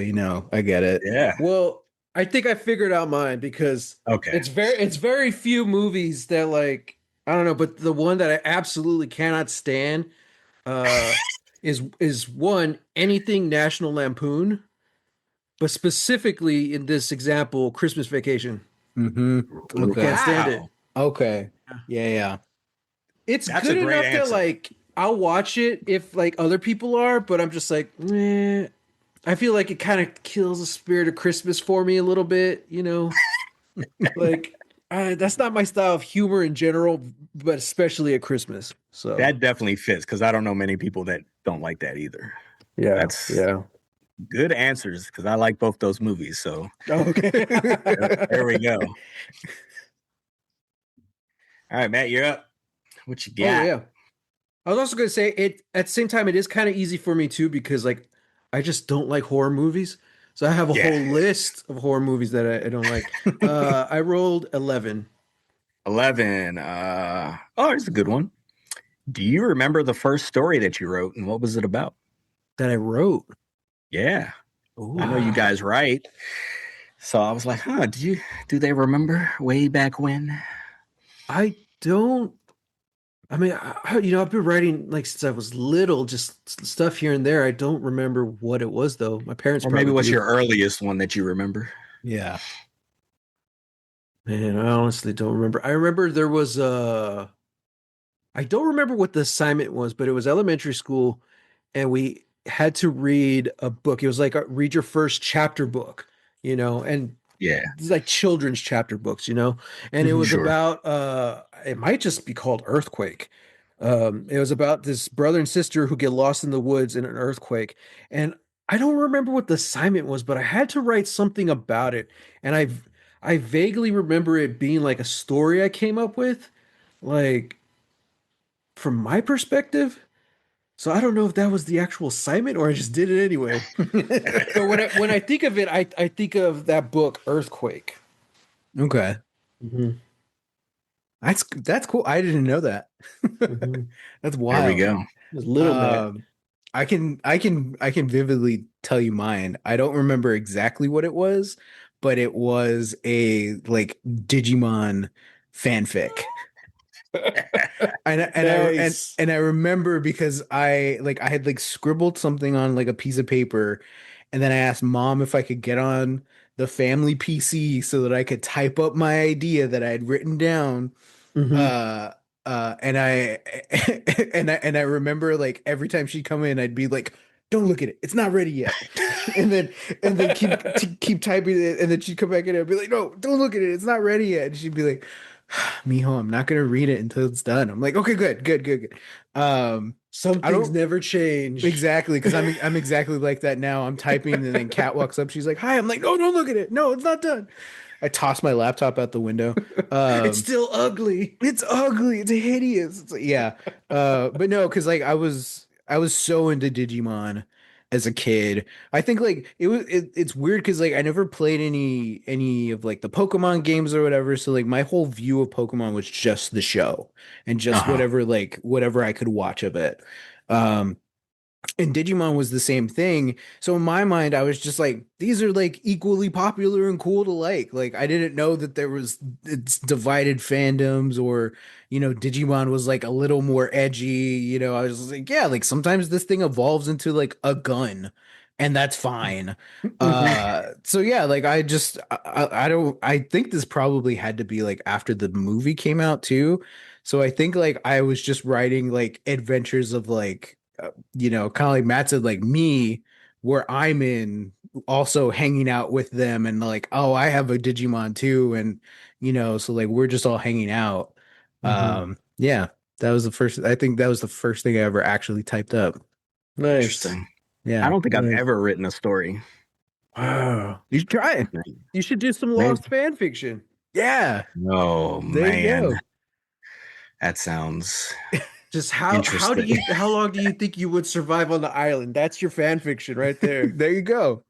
I get it. Yeah. Well, I think I figured out mine because Okay. it's very few movies that like I don't know, but the one that I absolutely cannot stand uh is one anything National Lampoon, but specifically in this example, Christmas Vacation. Mm-hmm. Okay. Can't stand it. Wow. Okay. Yeah, yeah. It's That's a good great enough that answer. like I'll watch it if like other people are, but I'm just like, I feel like it kind of kills the spirit of Christmas for me a little bit, you know? Like That's not my style of humor in general, but especially at Christmas. So That definitely fits because I don't know many people that don't like that either. yeah, That's yeah. good answers because I like both those movies. So Okay. there we go. All right, Matt, you're up. What you Oh got? yeah. I was also gonna say it at the same time. It is kind of easy for me too because like I just don't like horror movies. So I have a Yeah, whole list of horror movies that I don't like. I rolled 11 11. Oh, it's a good one. Do you remember the first story that you wrote and what was it about? that I wrote. Yeah, I know you Ooh. guys write. So I was like, huh, do they remember way back when? I don't. I mean, I've been writing like since I was little, just stuff here and there. I don't remember what it was though. My parents Or maybe probably what's do. your earliest one that you remember? Yeah. Man, I honestly don't remember. I remember there was I don't remember what the assignment was, but it was elementary school, and we had to read a book. It was like read your first chapter book, and Yeah, these like children's chapter books, and it Hmm. was sure. about it might just be called Earthquake. It was about this brother and sister who get lost in the woods in an earthquake. And I don't remember what the assignment was, but I had to write something about it. And I vaguely remember it being like a story I came up with, like from my perspective. So I don't know if that was the actual assignment or I just did it anyway. But when I think of it, I think of that book, Earthquake. Okay. Hmm. That's cool. I didn't know that. Hmm. That's There we wild. go. Just little Matt. Um, I can vividly tell you mine. I don't remember exactly what it was, but it was a like Digimon fanfic. Nice. And I remember because I had like scribbled something on like a piece of paper, and then I asked mom if I could get on the family PC so that I could type up my idea that I had written down. Hmm. uh and I and I remember like every time she'd come in, I'd be like, don't look at it, it's not ready yet. And then keep typing it, and then she'd come back in and I'd be like, no, don't look at it, it's not ready yet. And she'd be like, Mijo, I'm not gonna read it until it's done. I'm like, okay, good, good, good, good. Some I things don't never change. exactly, because I'm exactly like that now. I'm typing and then Kat walks up, she's like, hi. I'm like, no, don't look at it, no, it's not done. I toss my laptop out the window. It's um still ugly. it's ugly. It's hideous. It's like, yeah. But no, because like I was so into Digimon as a kid. I think like it's weird because like I never played any of like the Pokemon games or whatever. So like my whole view of Pokemon was just the show and just Uh-huh. whatever I could watch of it. Um, and Digimon was the same thing. So in my mind, I was just like, these are like equally popular and cool to like. Like I didn't know that there was it's divided fandoms or Digimon was like a little more edgy. I was like, yeah, like sometimes this thing evolves into like a gun, and that's fine. Hmm. So yeah, like I don't I think this probably had to be like after the movie came out too. So I think like I was just writing like adventures of like kind of like Matt said, like me, where I'm in, also hanging out with them, and like, oh, I have a Digimon too, and so like we're just all hanging out. Hmm. Yeah, that was the first. I think that was the first thing I ever actually typed up. Nice. Interesting. I Yeah, don't think I've Nice. ever written a story. Wow. you should try it. You should do some Maybe. lost fan fiction. Yeah, Oh there you man, go. that sounds Just interesting. how long do you think you would survive on the island? That's your fan fiction right there. There you go.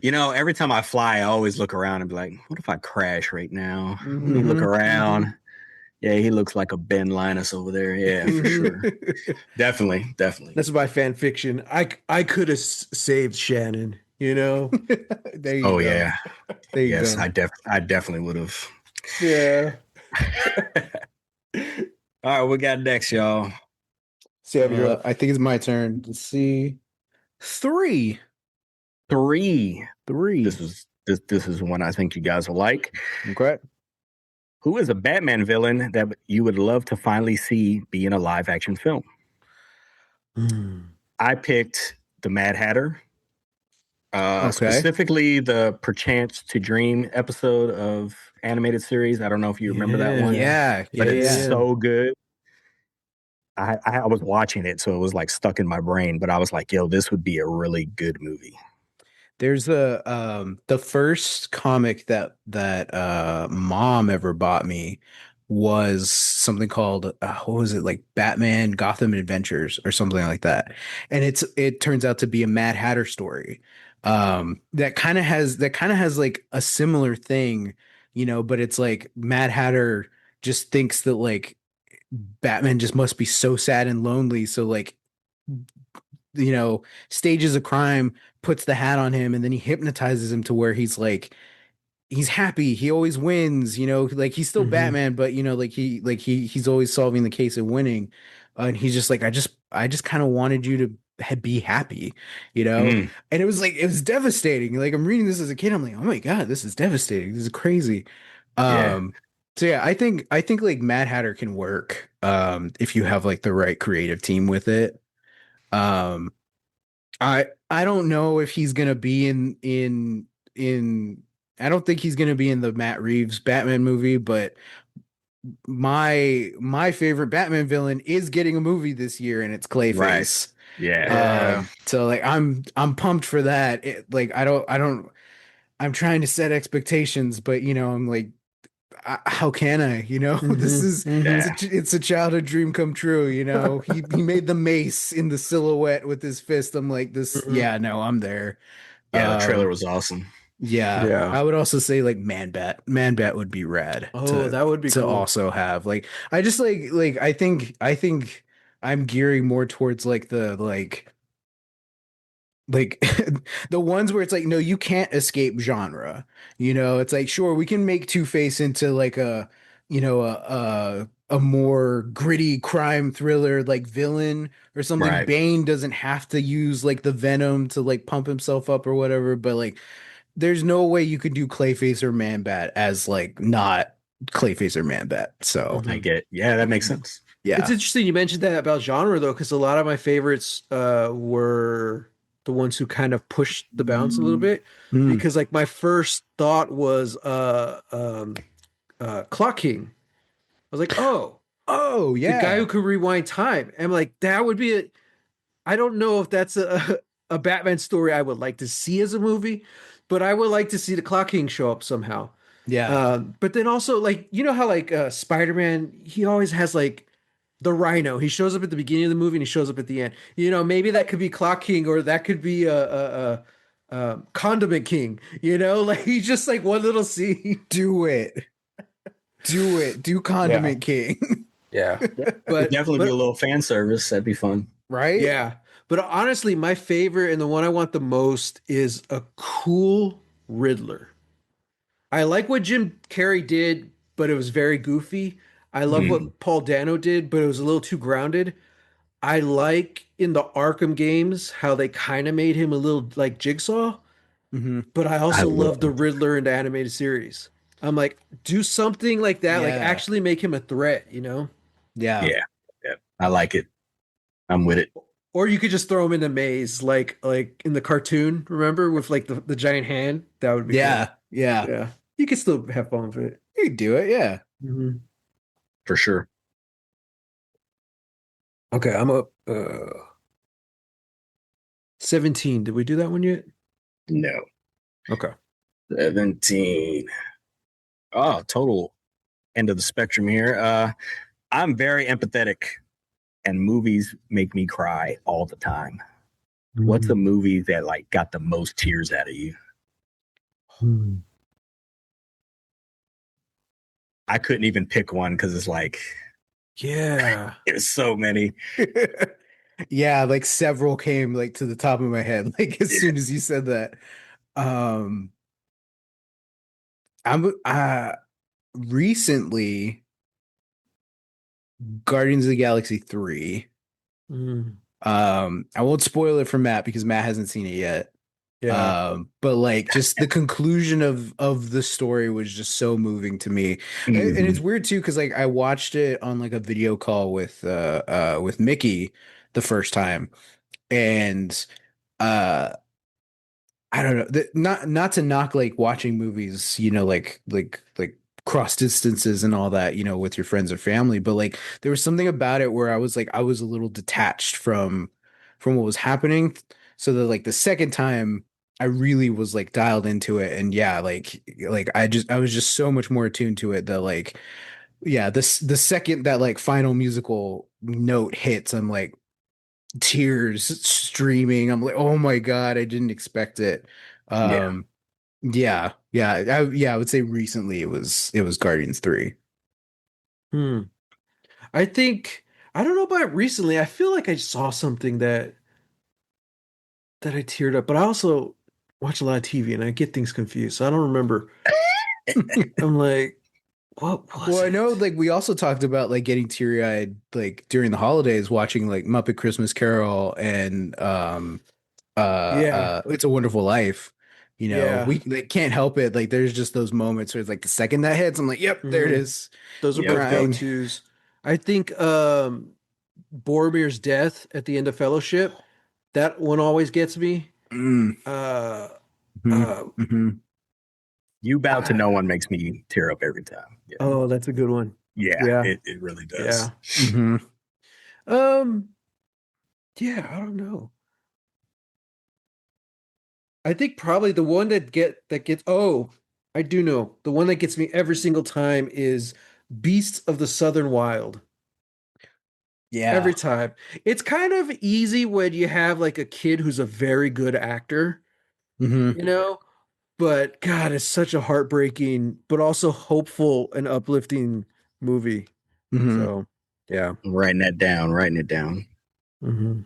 Every time I fly, I always look around and be like, what if I crash right now? Let me Hmm. look Hmm. around. Yeah, he looks like a Ben Linus over there. Yeah, for Hmm. sure. Definitely, definitely. That's my fan fiction. I could have saved Shannon, you know? There you Oh go. yeah. There you Yes, go. I definitely would have. Yeah. All right, we got next, y'all. Sam, you're up. I think it's my turn. Let's see. Three. Three. Three. This is one I think you guys will like. Okay. Who is a Batman villain that you would love to finally see be in a live action film? Hmm. I picked the Mad Hatter. Okay. Specifically the Perchance to Dream episode of animated series. I don't know if you remember that one, Yeah. Yeah, Yeah, yeah, but it's yeah, yeah. yeah. so good. I was watching it, so it was like stuck in my brain. But I was like, "Yo, this would be a really good movie." There's the first comic that mom ever bought me was something called what was it, like Batman Gotham Adventures or something like that. And it turns out to be a Mad Hatter story. That kind of has like a similar thing, but it's like Mad Hatter just thinks that like Batman just must be so sad and lonely, so like stages a crime, puts the hat on him, and then he hypnotizes him to where he's like he's happy, he always wins, like he's still Hmm. Batman, but he's always solving the case and winning. And he's just like, I just kind of wanted you to be happy, you know Mm, and it was devastating. Like, I'm reading this as a kid, I'm like, oh my god, this is devastating, this is crazy. yeah, So yeah, I think like Mad Hatter can work if you have like the right creative team with it. um I don't know if he's gonna be in I don't think he's gonna be in the Matt Reeves Batman movie, but my favorite Batman villain is getting a movie this year, and it's right. Clayface. Yeah, Yeah. So like I'm pumped for that. Like, I don't I'm trying to set expectations, but I'm like, how can I? This Hmm. is Hmm. yeah, it's a childhood dream come true. He made the mace in the silhouette with his fist. I'm like, this. Hmm. Yeah, no, I'm there. yeah. The trailer Um, was awesome. yeah, Yeah. I would also say like Man Bat would be rad Oh, to that would be to cool. also have. Like, I just like I think I'm gearing more towards like the like the ones where it's like, no, you can't escape genre. It's like, sure, we can make Two-Face into like a more gritty crime thriller like villain or something. Right. Bane doesn't have to use like the venom to like pump himself up or whatever, but like there's no way you could do Clayface or Man-Bat as like not Clayface or Man-Bat. So I Hmm. get. Yeah, that makes sense. It's yeah. interesting you mentioned that about genre though, because a lot of my favorites were the ones who kind of pushed the bounds a little bit. Mm. Because like my first thought was Clock King. I was like, oh, Oh the guy who yeah. could rewind time. And I'm like, that would be a I don't know if that's a Batman story I would like to see as a movie, but I would like to see the Clock King show up somehow. Yeah. But then also like how like Spider-Man, he always has like the Rhino. He shows up at the beginning of the movie and he shows up at the end. Maybe that could be Clock King or that could be a Condiment King. Like he's just like one little scene. Do it. Do it. Do Yeah, Condiment King. yeah. Yeah, that could But definitely be a little fan service. That'd be fun. Right? yeah. But honestly, my favorite and the one I want the most is a cool Riddler. I like what Jim Carrey did, but it was very goofy. I love Mm, what Paul Dano did, but it was a little too grounded. I like in the Arkham games how they kind of made him a little like Jigsaw, Hmm. but I I also love the love. Riddler in the animated series. I'm like, do something like that, like Yeah. actually make him a threat. Yeah. Yeah, yeah. I like it. I'm with it. Or you could just throw him in a maze, like in the cartoon, remember, with like the giant hand. That would be cool. Yeah. Yeah. Yeah, you could still have fun with it. You can do it. Yeah. Mhm. For sure. Okay, I'm up 17. Did we do that one yet? No. Okay. 17. Oh, total end of the spectrum here. I'm very empathetic, and movies make me cry all the time. What's the movie that like got the most tears out of you? Mhm. I couldn't even pick one because it's like Yeah. there's so many. Yeah, like several came like to the top of my head like as Yeah. soon as you said that. Um I'm recently Guardians of the Galaxy 3. Mm. I won't spoil it for Matt because Matt hasn't seen it yet. Yeah. But like just the conclusion of the story was just so moving to me. And it's Mhm. weird too because like I watched it on like a video call with Mickey the first time, and uh I don't know. Not to knock like watching movies, like cross distances and all that, with your friends or family, but like there was something about it where I was a little detached from what was happening. So that like the second time I really was like dialed into it, and yeah, like I was just so much more attuned to it that like yeah, the second that like final musical note hits, I'm like tears streaming. I'm like, oh my God, I didn't expect it. Yeah. Um, yeah, I would say recently it was Guardians 3. Hmm. I think I don't know about recently. I feel like I saw something that I teared up, but I also watch a lot of TV and I get things confused. So I don't remember. I'm like, what was Well, I know it? like we also talked about like getting teary-eyed like during the holidays watching like Muppet Christmas Carol and Yeah, It's a Wonderful Life. yeah. We like, can't help it. Like there's just those moments where it's like the second that hits, I'm like, yep, there it Hmm. is. Those are Yep. both Crying. go-tos. I think Boromir's death at the end of Fellowship, that one always gets me. Mm, Uh mhm, uh mhm. You Bow to No I, One makes me tear up every time. Yeah. oh, that's a good one. Yeah, Yeah, it really does. yeah. Mhm. Um, yeah, I don't know. I think probably the one that gets oh, I do know. The one that gets me every single time is Beasts of the Southern Wild. Yeah. Every time. It's kind of easy when you have like a kid who's a very good actor, Hmm. you know? But God, it's such a heartbreaking, but also hopeful and uplifting movie. Hmm. So, yeah. I'm writing that down, writing it down. Hmm.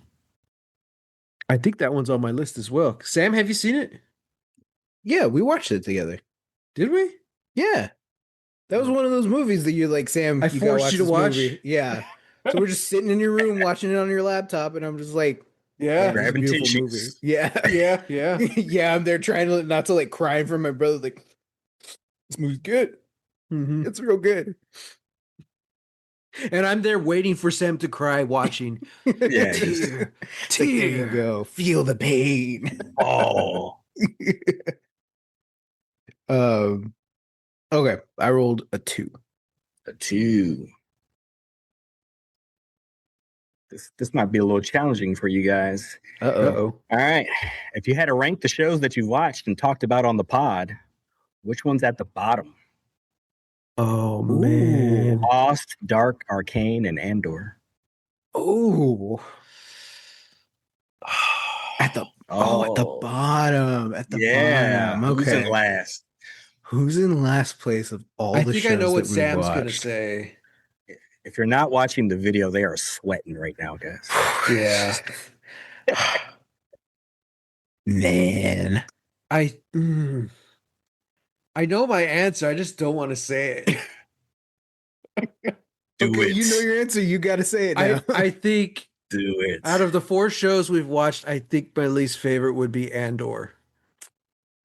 I think that one's on my list as well. Sam, have you seen it? Yeah, we watched it together. Did we? Yeah. That was Oh. one of those movies that you're like, Sam, I you gotta forced you watch to this watch? movie. Yeah. So we're just sitting in your room watching it on your laptop, and I'm just like, Yeah. man, this is a Grabbing beautiful movie. tissues. Yeah. Yeah, yeah. Yeah, I'm there trying to not to like cry for my brother, like, this movie's good. Hmm. It's real good. And I'm there waiting for Sam to cry, watching. Yeah, just Tear, It's like, there you tear. go. Feel the pain. oh, um, okay. I rolled a 2. a two. This might be a little challenging for you guys. Uh-oh. Uh-oh. All right. If you had to rank the shows that you watched and talked about on the pod, which one's at the bottom? Oh Ooh. man. Lost, Dark, Arcane, and Andor. Ooh. At the at the Oh, bottom. At the yeah. bottom. Who's in Okay. last? Who's in last place of all I the think I know shows what that we've Sam's gonna watched? say. If you're not watching the video, they are sweating right now, guys. Yeah. Man. I I know my answer. I just don't want to say it. Do Okay, it. you know your answer. You got to say it now. I think Do it. out of the four shows we've watched, I think my least favorite would be Andor.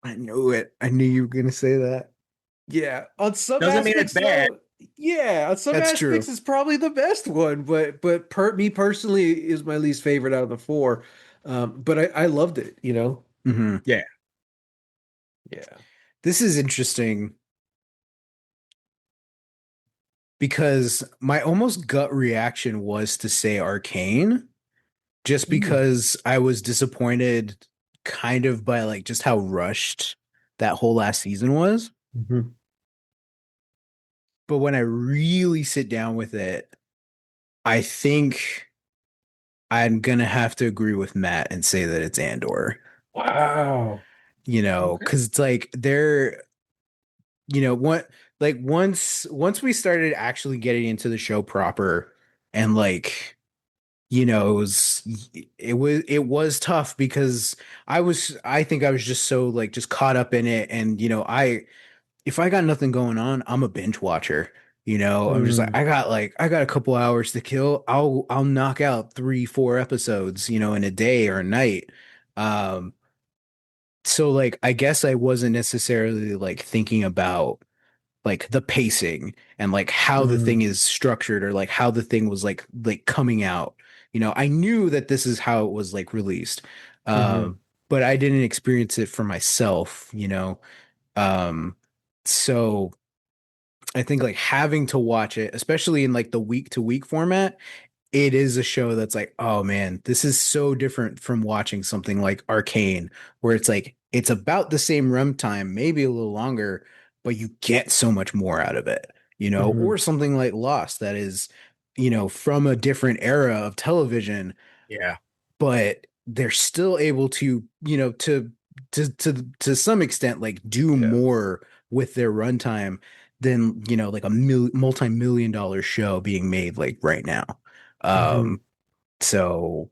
I knew it. I knew you were going to say that. Yeah, on some Doesn't mean it's aspects bad. though, yeah, on some That's aspects true. it's probably the best one, but me personally is my least favorite out of the four. But I loved it, you know? Hmm. Yeah. Yeah. This is interesting because my almost gut reaction was to say Arcane, just Mm. because I was disappointed kind of by like just how rushed that whole last season was. Mhm. But when I really sit down with it, I think I'm gonna have to agree with Matt and say that it's Andor. Wow. Okay. Because it's like what like once we started actually getting into the show proper and like it was tough because I think I was just so like just caught up in it, and I if I got nothing going on, I'm a binge watcher. I'm just like Mm. I got a couple hours to kill. I'll knock out 3 4 episodes, in a day or a night. Um so like I guess I wasn't necessarily like thinking about like the pacing and like how the thing Mm. is structured or like how the thing was like coming out. I knew that this is how it was like released. Mhm. Um but I didn't experience it for myself, you know. Um, so I think like having to watch it, especially in like the week to week format, it is a show that's like, oh man, this is so different from watching something like Arcane, where it's like it's about the same runtime, maybe a little longer, but you get so much more out of it, you know, Hmm. or something like Lost that is, you know, from a different era of television, Yeah. but they're still able to, you know, to some extent like do Yeah. more with their runtime than, you know, like a multi-million dollar show being made like right now. Hmm. um so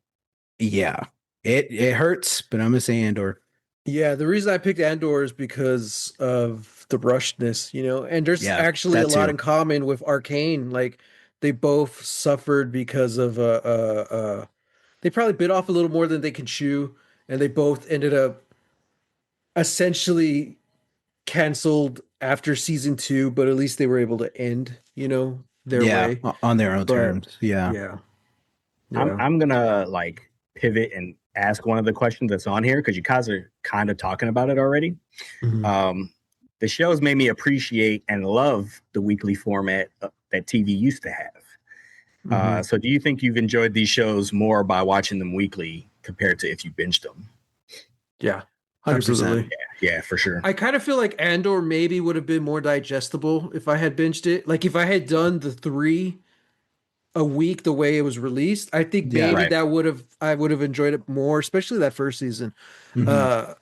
yeah, it hurts, but I'm gonna say Andor. Yeah, the reason I picked Andor is because of the rushedness, you know, and there's Yeah, actually a that lot too. in common with Arcane. Like they both suffered because of they probably bit off a little more than they can chew, and they both ended up essentially canceled after season two, but at least they were able to end, you know, their Yeah, way. on their own But terms. Yeah. yeah, I'm yeah. I'm gonna like pivot and ask one of the questions that's on here because you guys are kind of talking about it already. Mhm. Um, the shows made me appreciate and love the weekly format that TV used to have. Mhm. So, do you think you've enjoyed these shows more by watching them weekly compared to if you binged them? Yeah, 100%. absolutely. Yeah, for sure. I kind of feel like Andor maybe would have been more digestible if I had binged it. Like if I had done the three a week the way it was released, I think Yeah. maybe Right. that would have I would have enjoyed it more, especially that first season. Hmm. Uh,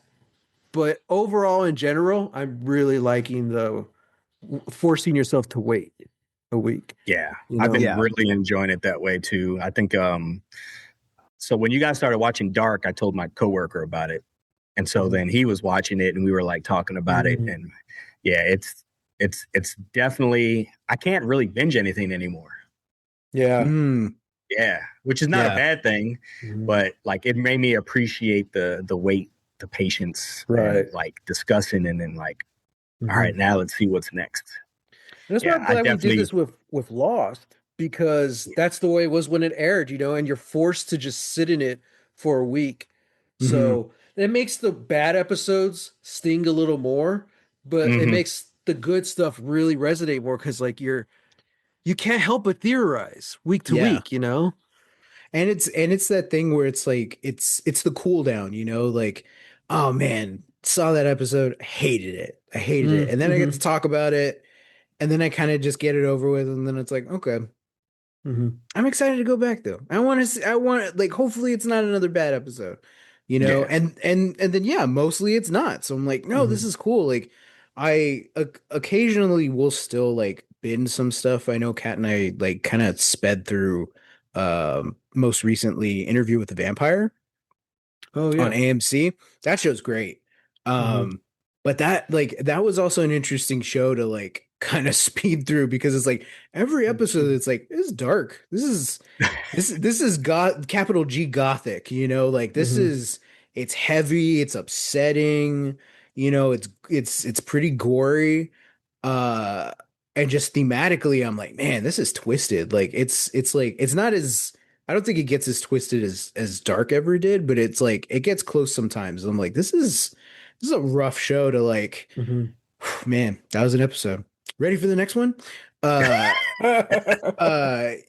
but overall, in general, I'm really liking the forcing yourself to wait a week. Yeah, You I've know. been Yeah. really enjoying it that way too. I think so when you guys started watching Dark, I told my coworker about it. And so Mhm. then he was watching it and we were like talking about it. Mhm. And yeah, it's definitely I can't really binge anything anymore. Yeah. Mm, Yeah, which is not a yeah. bad thing, Mhm. but like it made me appreciate the wait, the patience, and Right. like discussing and then like, all right, Mhm. now let's see what's next. And that's why Yeah, I'm I glad we did definitely this with Lost because that's the way it was when it aired, you know, and you're forced to just sit in it for a week. Hmm. So it makes the bad episodes sting a little more, but it hmm makes the good stuff really resonate more because like you can't help but theorize week to Yeah. week, you know? And it's that thing where it's like it's the cool down, you know, like, oh man, saw that episode, hated it. I hated it. And then I get to Mm-hmm. talk about it, and then I kind of just get it over with, and then it's like, okay, Mm-hmm. I'm excited to go back though. I want to see, I want like hopefully it's not another bad episode, you know. Yeah. And then yeah, mostly it's not. So I'm like, no, this Mm-hmm. is cool. Like I occasionally will still like binge some stuff. I know Kat and I like kind of sped through most recently Interview with the Vampire Oh on yeah. AMC. That show's great. Mm-hmm. But that was also an interesting show to like kind of speed through because it's like every episode it's like it's dark. This is goth capital G gothic, you know, like this Mm-hmm. is it's heavy, it's upsetting, you know, it's pretty gory. Uh and just thematically I'm like, man, this is twisted. Like it's like it's not as I don't think it gets as twisted as Dark ever did, but it's like it gets close sometimes. I'm like, this is a rough show to like, Mm-hmm. man, that was an episode. Ready for the next one? Uh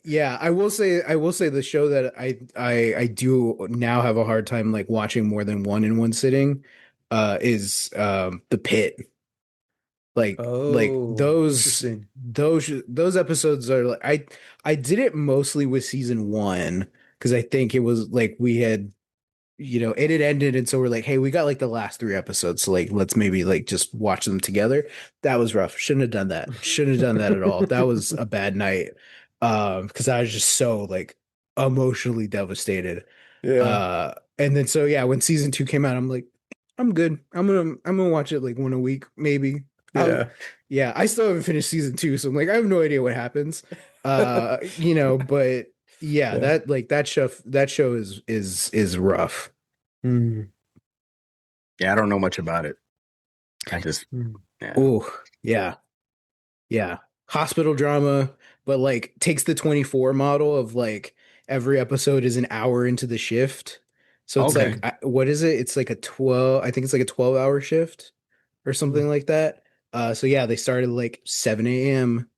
yeah, I will say the show that I do now have a hard time like watching more than one in one sitting is The Pit. Like Oh, those interesting. those episodes are like I did it mostly with season 1 because I think it was like we had, you know, it had ended, and so we're like, hey, we got like the last 3 episodes, so like let's maybe like just watch them together. That was rough. Shouldn't have done that. Shouldn't have done that at all. That was a bad night. Because I was just so like emotionally devastated. Yeah. And then so yeah, when season 2 came out, I'm like, I'm good. I'm gonna watch it like one a week, maybe. I'll Yeah. Yeah, I still haven't finished season 2, so I'm like, I have no idea what happens. You know, but yeah, Yeah. that show is rough. Mm. Yeah, I don't know much about it. I just Mm. yeah. Oh, yeah. Yeah. Hospital drama, but takes the 24 model of every episode is an hour into the shift. So it's Okay. like, what is it? It's like a 12, I think it's like a 12-hour shift or something like that. So yeah, they started like 7 a.m.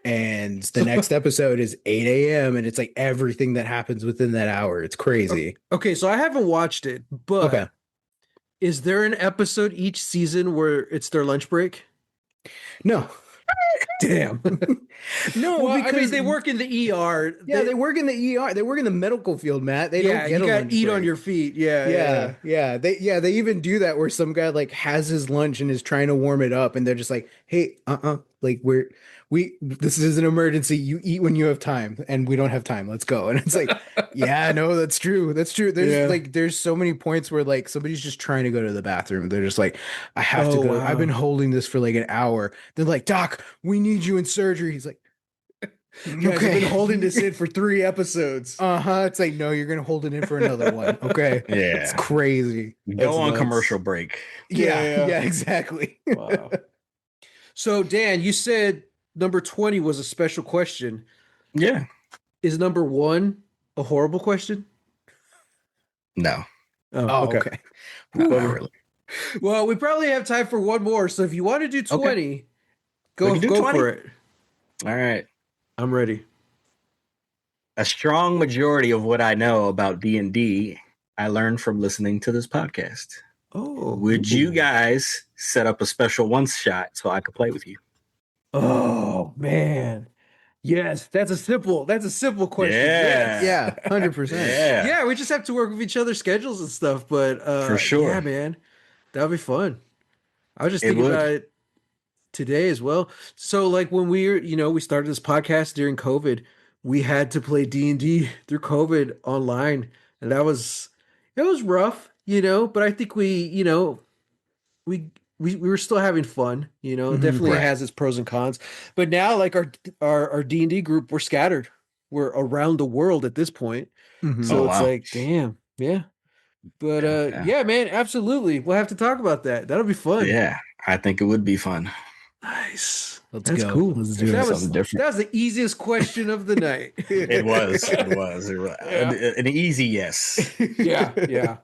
and the next episode is 8 a.m. and it's like everything that happens within that hour. It's crazy. Okay, so I haven't watched it, Okay. but is there an episode each season where it's their lunch break? No. Damn. No, Well, I mean, because they work in the ER. yeah, they work in the ER. They work in the medical field, Matt. They yeah, don't get you a got lunch to eat on break. your feet. Yeah, They even do that where some guy like has his lunch and is trying to warm it up and they're just like, "Hey, like this is an emergency. You eat when you have time and we don't have time. Let's go." And it's like, "Yeah, no, that's true. That's true." Yeah. There's so many points where like somebody's just trying to go to the bathroom. They're just like, "I have to Oh, go. wow. I've been holding this for like an hour." They're like, "Doc, we need you in surgery." He's like, Guys, I've been holding this in for 3 episodes. It's like, no, you're gonna hold it in for another one. Okay. It's Yeah. crazy. Go That's on nuts. commercial break. Yeah, exactly. Wow. So, Dan, you said number 20 was a special question. Yeah. Is number 1 a horrible question? No. Oh, okay. Not Bummer. really. Well, we probably have time for one more. So if you want to do 20, We go can do 20. for it. All right. I'm ready. A strong majority of what I know about D&D, I learned from listening to this podcast. Oh. Would you guys set up a special one-shot so I could play with you? Oh, man. Yes, that's a simple question. Yeah. Yes. Yeah, 100%. Yeah. Yeah, we just have to work with each other's schedules and stuff, but For sure. yeah, man. That would be fun. I was just It thinking would. about it today as well. So like when we started this podcast during COVID, we had to play D&D through COVID online, and it was rough, but I think we were still having fun, Mhm. definitely Right. has its pros and cons. But now like our D&D group, we're scattered. We're around the world at this point. Mhm. So Oh, it's wow. like, damn, yeah. But Yeah. yeah, man, absolutely. We'll have to talk about that. That'll be fun. Yeah. I think it would be fun. Nice. Let's That's go. cool. Let's do that it. was Something different. that was the easiest question of the night. It was. An easy yes. Yeah, yeah.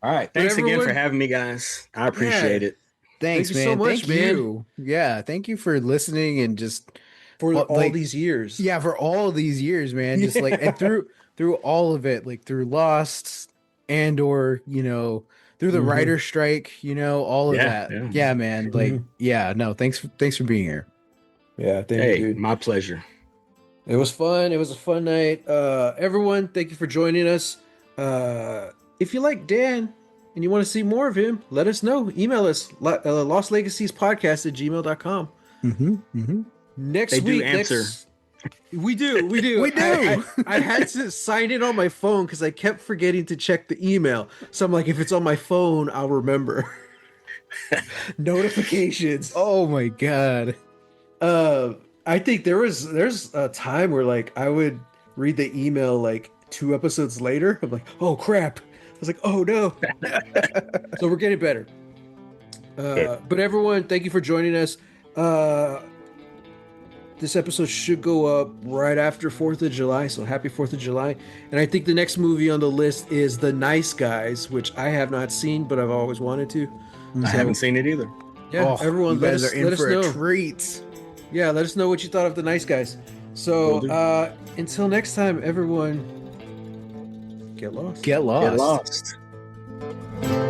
All right. But Thanks again for everyone- having me, guys. I appreciate it. Thanks, Thank you man. so much, Thank man. you. Yeah, thank you for listening and just For Well, all like- these years. yeah, for all these years, man. Just like and through all of it, like through Lost and or, through the Mhm. writer strike, all of Yeah, that. yeah. Yeah, man. Like, Mhm. yeah, no, thanks for being here. Yeah, thank Hey, you, dude. my pleasure. It was fun. It was a fun night. Everyone, thank you for joining us. If you like Dan and you want to see more of him, let us know. Email us, lostlegacies@gmail.com. Mm-hmm. Next They do week, answer. We do. We do. I had to sign in on my phone because I kept forgetting to check the email. So I'm like, if it's on my phone, I'll remember. Notifications. Oh my god. I think there's a time where like I would read the email like 2 episodes later. I'm like, oh crap. I was like, oh no. So we're getting better. But everyone, thank you for joining us. This episode should go up right after 4th of July, so happy 4th of July. And I think the next movie on the list is The Nice Guys, which I have not seen, but I've always wanted to. I haven't seen it either. Yeah, everyone, you let guys us, are in let us for know. a treat. Yeah, let us know what you thought of The Nice Guys. Will So do. until next time, everyone, get lost. Get lost. Get lost.